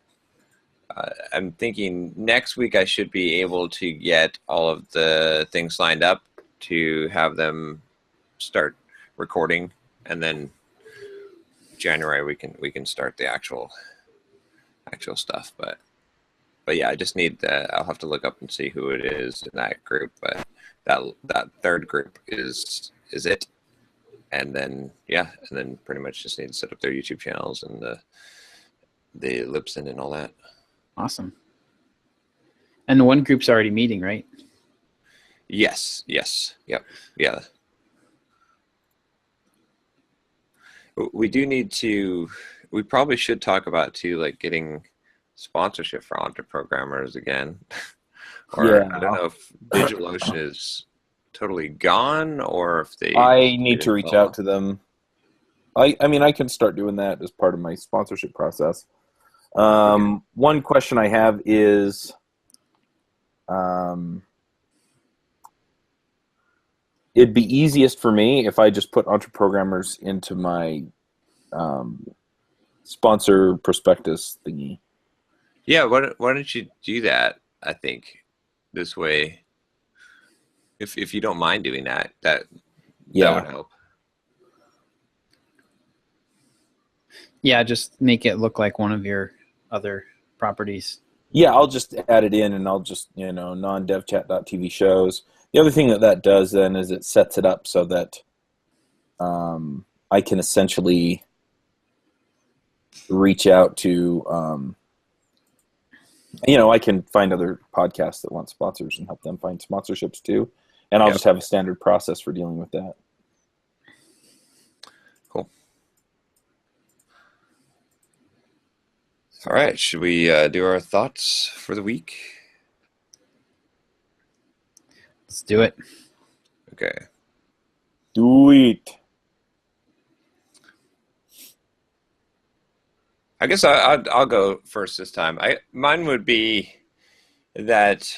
[SPEAKER 2] I'm thinking next week I should be able to get all of the things lined up to have them start recording, and then January we can start the actual stuff. But yeah, I just need I'll have to look up and see who it is in that group. But that third group is it, and then pretty much just need to set up their YouTube channels and the Libsyn and all that.
[SPEAKER 4] Awesome. And the one group's already meeting, right?
[SPEAKER 2] Yes. Yep. Yeah. We do need to. We probably should talk about too, like getting sponsorship for EntreProgrammers again. Or
[SPEAKER 3] yeah.
[SPEAKER 2] I don't know if DigitalOcean is totally gone, or if they.
[SPEAKER 3] I need to reach out to them. I mean, I can start doing that as part of my sponsorship process. One question I have is, it'd be easiest for me if I just put EntreProgrammers into my sponsor prospectus thingy.
[SPEAKER 2] Yeah, why don't you do that? I think this way, if you don't mind doing that would help.
[SPEAKER 4] Yeah, just make it look like one of your other properties.
[SPEAKER 3] Yeah, I'll just add it in, and I'll just, non-devchat.tv shows. The other thing that does then is it sets it up so that I can essentially reach out to, I can find other podcasts that want sponsors and help them find sponsorships too. And I'll just have a standard process for dealing with that.
[SPEAKER 2] Cool. All right, should we do our thoughts for the week?
[SPEAKER 4] Let's do it.
[SPEAKER 2] Okay.
[SPEAKER 3] Do it.
[SPEAKER 2] I guess I'll go first this time. Mine would be that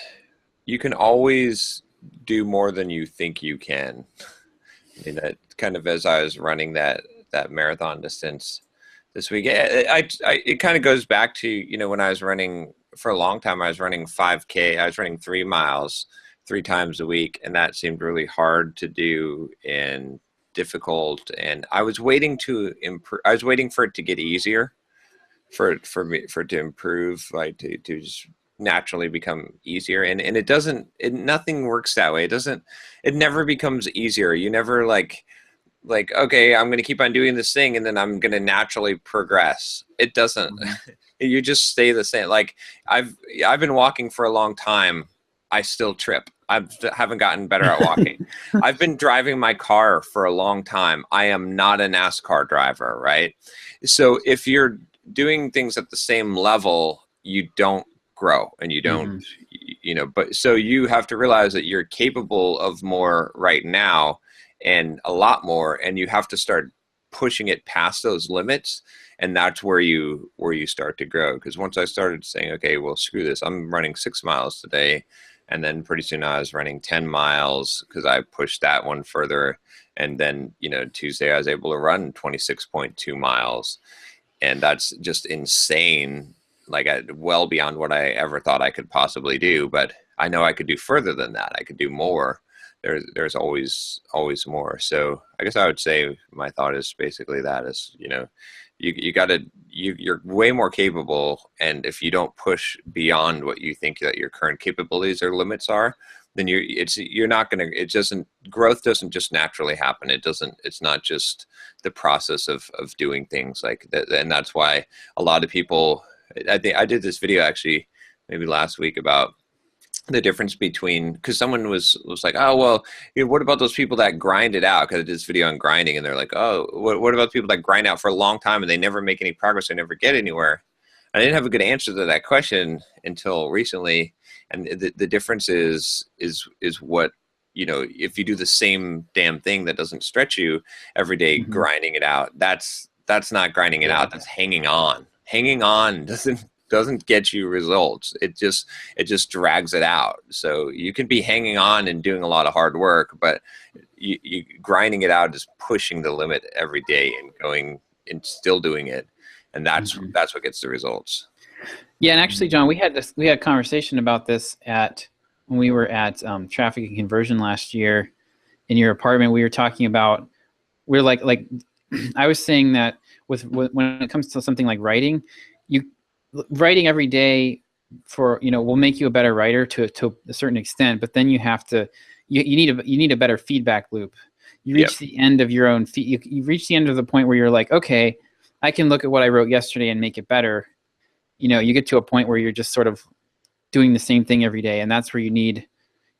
[SPEAKER 2] you can always do more than you think you can. I mean, that kind of as I was running that that marathon distance this week. It kind of goes back to, you know, when I was running for a long time, I was running 5K. I was running 3 miles 3 times a week, and that seemed really hard to do and difficult. And I was waiting to improve. I was waiting for it to get easier, for it to improve, like to just naturally become easier. And it doesn't. Nothing works that way. It never becomes easier. You never like, okay, I'm going to keep on doing this thing and then I'm going to naturally progress. It doesn't. You just stay the same. Like I've been walking for a long time. I still trip. I haven't gotten better at walking. I've been driving my car for a long time. I am not a NASCAR driver, right? So if you're doing things at the same level, you don't grow and you don't, you know, but so you have to realize that you're capable of more right now, and a lot more, and you have to start pushing it past those limits, and that's where you start to grow. Because once I started saying, okay, well, screw this, I'm running 6 miles today, and then pretty soon I was running 10 miles because I pushed that one further, and then, you know, Tuesday I was able to run 26.2 miles, and that's just insane, like well beyond what I ever thought I could possibly do. But I know I could do further than that. I could do more. There's always more. So I guess I would say my thought is basically that is, you know, you're way more capable. And if you don't push beyond what you think that your current capabilities or limits are, then growth doesn't just naturally happen. It's not just the process of doing things like that. And that's why a lot of people, I think I did this video actually maybe last week about the difference between, because someone was like, oh, well, you know, what about those people that grind it out? Because I did this video on grinding, and they're like, oh, what about people that grind out for a long time and they never make any progress, they never get anywhere? I didn't have a good answer to that question until recently. And the difference is what, you know, if you do the same damn thing that doesn't stretch you every day, grinding it out, that's not grinding it out. That's hanging on. Hanging on doesn't get you results. It just drags it out. So you can be hanging on and doing a lot of hard work, but you grinding it out is pushing the limit every day and going and still doing it. And that's what gets the results.
[SPEAKER 4] Yeah. And actually, John, we had a conversation about this when we were at Traffic and Conversion last year in your apartment. We were talking about, we're like I was saying that when it comes to something like writing, writing every day will make you a better writer to a certain extent, but then you have to, you need a better feedback loop. You reach the end of your own you reach the end of the point where you're like, okay, I can look at what I wrote yesterday and make it better. You know, you get to a point where you're just sort of doing the same thing every day, and that's where you need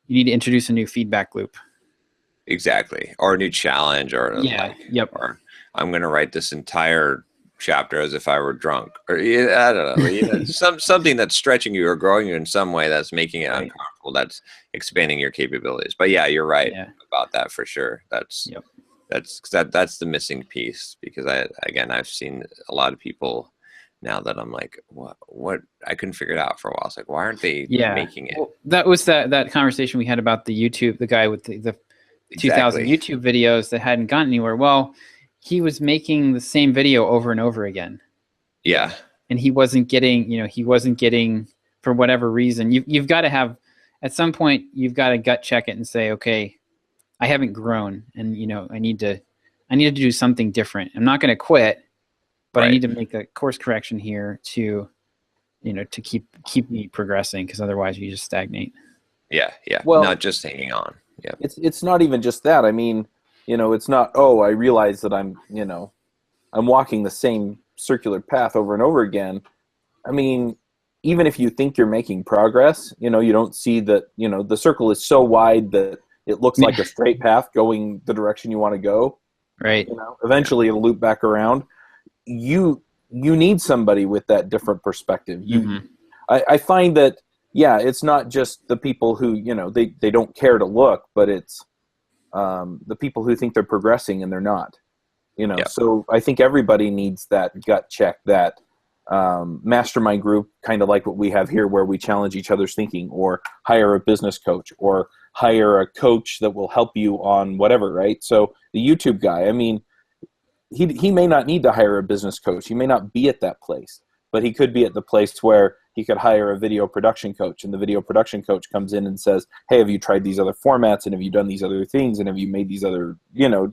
[SPEAKER 4] to introduce a new feedback loop. Exactly.
[SPEAKER 2] Or a new challenge, or or I'm going to write this entire chapter as if I were drunk, or I don't know, you know, something that's stretching you or growing you in some way that's making it uncomfortable, that's expanding your capabilities. But yeah, you're right about that for sure. That's the missing piece, because I've seen a lot of people now that I'm like, what I couldn't figure it out for a while. It's like, why aren't they making it? Well,
[SPEAKER 4] that was that conversation we had about the YouTube, the guy with the 2000 YouTube videos that hadn't gotten anywhere. Well, he was making the same video over and over again.
[SPEAKER 2] Yeah.
[SPEAKER 4] And he wasn't getting, for whatever reason, you've got to have, at some point, you've got to gut check it and say, okay, I haven't grown, and, you know, I need to do something different. I'm not going to quit, but I need to make a course correction here to, you know, to keep me progressing, because otherwise you just stagnate.
[SPEAKER 2] Yeah. Yeah. Well, not just hanging on. Yeah.
[SPEAKER 3] It's not even just that. I mean, you know, it's not, oh, I realize that I'm walking the same circular path over and over again. I mean, even if you think you're making progress, you know, you don't see that, you know, the circle is so wide that it looks like a straight path going the direction you want to go.
[SPEAKER 4] Right.
[SPEAKER 3] You know, eventually it'll loop back around. You need somebody with that different perspective. I find that, it's not just the people who, you know, they don't care to look, but it's the people who think they're progressing and they're not, you know. So I think everybody needs that gut check, that mastermind group, kind of like what we have here, where we challenge each other's thinking, or hire a business coach, or hire a coach that will help you on whatever, right? So the YouTube guy, I mean, he may not need to hire a business coach. He may not be at that place, but he could be at the place where he could hire a video production coach, and the video production coach comes in and says, hey, have you tried these other formats, and have you done these other things, and have you made these other,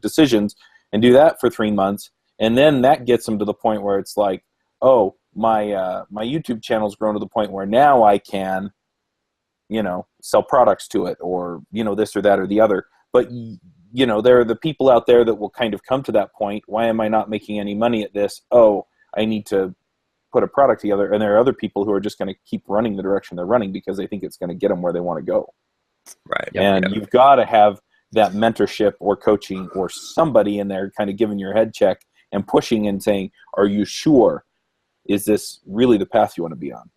[SPEAKER 3] decisions, and do that for 3 months. And then that gets him to the point where it's like, oh, my YouTube channel's grown to the point where now I can, sell products to it, or, this or that or the other. But, there are the people out there that will kind of come to that point. Why am I not making any money at this? Oh, I need to put a product together. And there are other people who are just going to keep running the direction they're running because they think it's going to get them where they want to go.
[SPEAKER 2] Right.
[SPEAKER 3] And you've got to have that mentorship or coaching or somebody in there kind of giving your head check and pushing and saying, are you sure? Is this really the path you want to be on?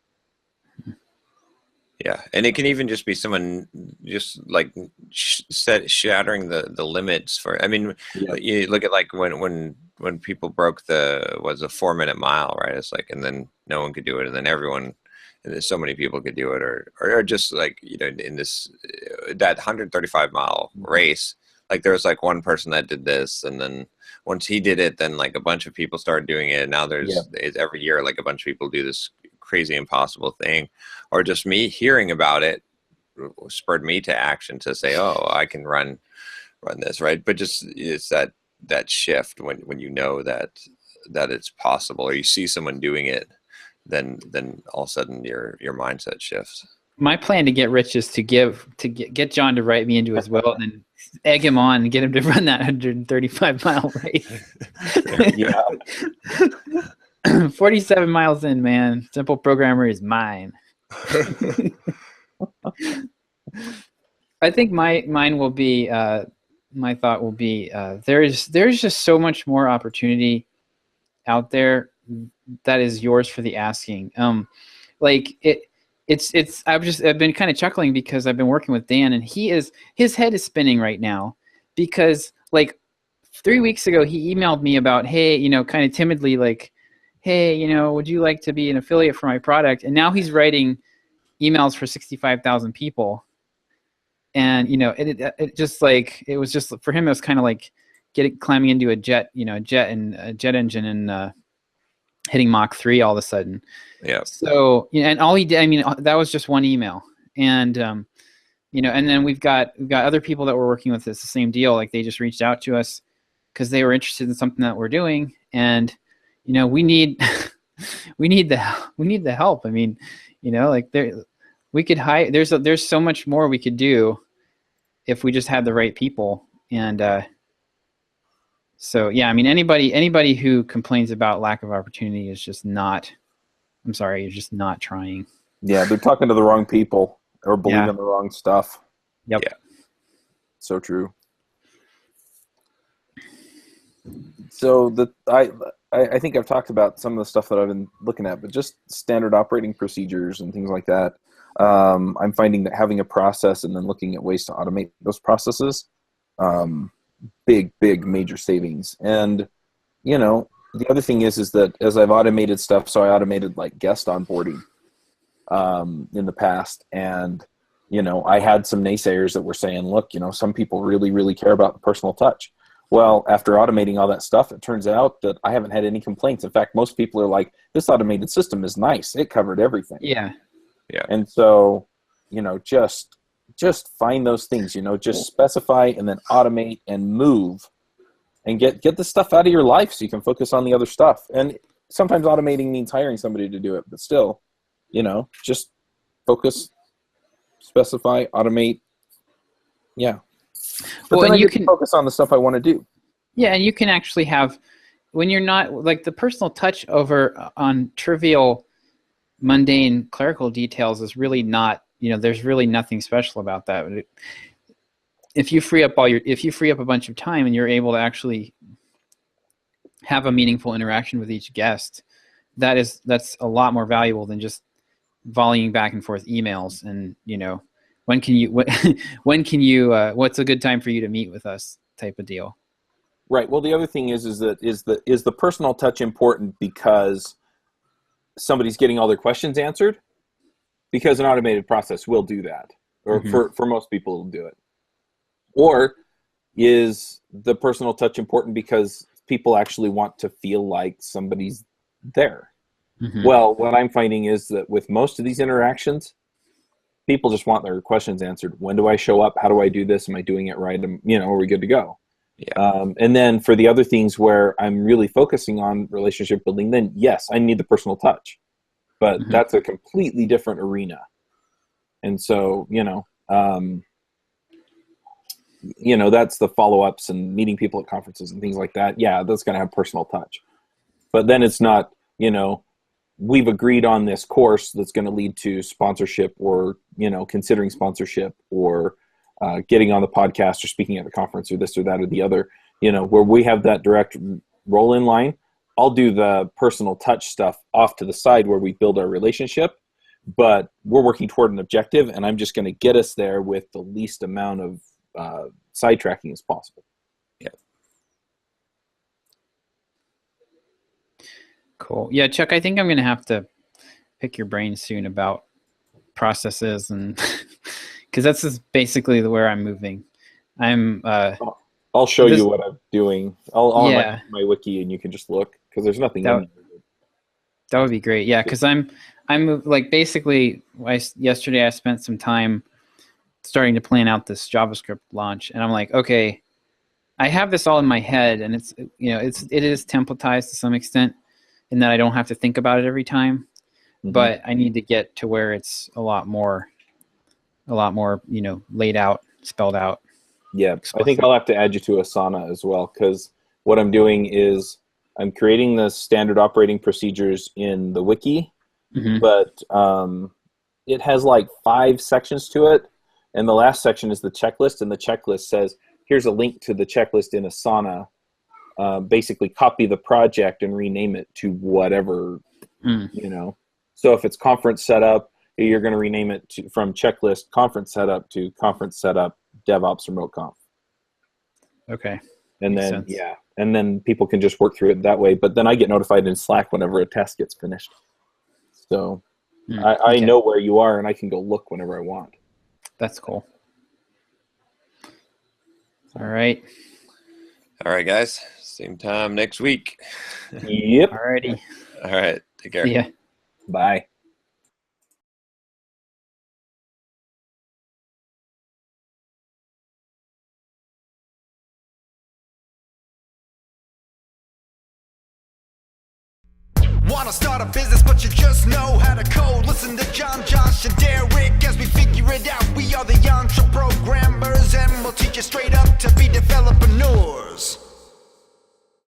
[SPEAKER 2] Yeah, and it can even just be someone just like shattering the limits for. I mean, you look at like when people broke the 4-minute mile, right? It's like, and then no one could do it, and then everyone, and then so many people could do it, or just like in this that 135-mile race, like there was like one person that did this, and then once he did it, then like a bunch of people started doing it. And now it's every year like a bunch of people do this crazy impossible thing, or just me hearing about it spurred me to action to say, oh, I can run this, right? But just it's that shift when that it's possible, or you see someone doing it, then all of a sudden your mindset shifts.
[SPEAKER 4] My plan to get rich is to get John to write me into his will, and then egg him on and get him to run that 135-mile race.
[SPEAKER 3] Yeah.
[SPEAKER 4] 47 miles in, man. Simple Programmer is mine. I think mine will be my thought will be there's just so much more opportunity out there that is yours for the asking. I've been kind of chuckling because I've been working with Dan, and his head is spinning right now because like 3 weeks ago he emailed me about, hey, kind of timidly like, hey, would you like to be an affiliate for my product? And now he's writing emails for 65,000 people. And, it just like, it was just, for him, it was kind of like climbing into a jet engine and hitting Mach 3 all of a sudden.
[SPEAKER 2] Yeah.
[SPEAKER 4] So, and all he did, that was just one email. And, and then we've got other people that we're working with. It's the same deal. Like they just reached out to us because they were interested in something that we're doing. And, we need the help. We could hire. There's so much more we could do if we just had the right people. And so yeah, anybody who complains about lack of opportunity is just not. I'm sorry, you're just not trying.
[SPEAKER 3] Yeah, they're talking to the wrong people or believing the wrong stuff.
[SPEAKER 4] Yep.
[SPEAKER 2] Yeah.
[SPEAKER 3] So true. So I think I've talked about some of the stuff that I've been looking at, but just standard operating procedures and things like that. I'm finding that having a process and then looking at ways to automate those processes, big major savings. And, the other thing is that as I've automated stuff, so I automated like guest onboarding in the past. And, I had some naysayers that were saying, look, some people really, really care about the personal touch. Well, after automating all that stuff, it turns out that I haven't had any complaints. In fact, most people are like, this automated system is nice. It covered everything.
[SPEAKER 4] Yeah.
[SPEAKER 2] Yeah.
[SPEAKER 3] And so, just find those things, just specify and then automate and move and get the stuff out of your life so you can focus on the other stuff. And sometimes automating means hiring somebody to do it, but still, just focus, specify, automate. Yeah. But then you can focus on the stuff I want to do.
[SPEAKER 4] Yeah, and you can actually have, when you're not, like the personal touch over on trivial, mundane clerical details is really not, there's really nothing special about that. If you free up a bunch of time and you're able to actually have a meaningful interaction with each guest, that's a lot more valuable than just volleying back and forth emails and, when can you what's a good time for you to meet with us type of deal.
[SPEAKER 3] Right. Well, the other thing is the personal touch important because somebody's getting all their questions answered? Because an automated process will do that, or for most people it'll do it. Or is the personal touch important because people actually want to feel like somebody's there.
[SPEAKER 4] Mm-hmm.
[SPEAKER 3] Well, what I'm finding is that with most of these interactions, people just want their questions answered. When do I show up? How do I do this? Am I doing it right? Are we good to go?
[SPEAKER 2] Yeah.
[SPEAKER 3] And then for the other things where I'm really focusing on relationship building, then yes, I need the personal touch, but that's a completely different arena. And so, that's the follow-ups and meeting people at conferences and things like that. Yeah, that's going to have personal touch. But then it's not, we've agreed on this course that's going to lead to sponsorship or, considering sponsorship or getting on the podcast or speaking at the conference or this or that or the other, where we have that direct roll-in line. I'll do the personal touch stuff off to the side where we build our relationship, but we're working toward an objective, and I'm just going to get us there with the least amount of sidetracking as possible.
[SPEAKER 2] Yeah.
[SPEAKER 4] Cool. Yeah, Chuck, I think I'm going to have to pick your brain soon about processes, and because that's just basically where I'm moving.
[SPEAKER 3] I'll show you what I'm doing. I'll my wiki, and you can just look, because there's nothing in there.
[SPEAKER 4] That would be great. Yeah, because I'm like basically yesterday I spent some time starting to plan out this JavaScript launch, and I'm like, okay, I have this all in my head, and it is templatized to some extent, in that I don't have to think about it every time, but I need to get to where it's a lot more, laid out, spelled out.
[SPEAKER 3] Yeah, I think I'll have to add you to Asana as well, because what I'm doing is I'm creating the standard operating procedures in the wiki, but it has like 5 sections to it. And the last section is the checklist, and the checklist says, here's a link to the checklist in Asana. Basically copy the project and rename it to whatever, So if it's conference setup, you're going to rename it from checklist conference setup to conference setup DevOps remote conf.
[SPEAKER 4] Okay.
[SPEAKER 3] And then, and then people can just work through it that way. But then I get notified in Slack whenever a task gets finished. So I know where you are, and I can go look whenever I want.
[SPEAKER 4] That's cool. All right.
[SPEAKER 2] All right, guys. Same time next week.
[SPEAKER 3] Yep.
[SPEAKER 4] Alrighty.
[SPEAKER 2] All right. Take care.
[SPEAKER 4] See ya.
[SPEAKER 3] Bye.
[SPEAKER 6] Wanna start a business, but you just know how to code. Listen to John, Josh, and Derek as we figure it out. We are the EntreProgrammers, and we'll teach you straight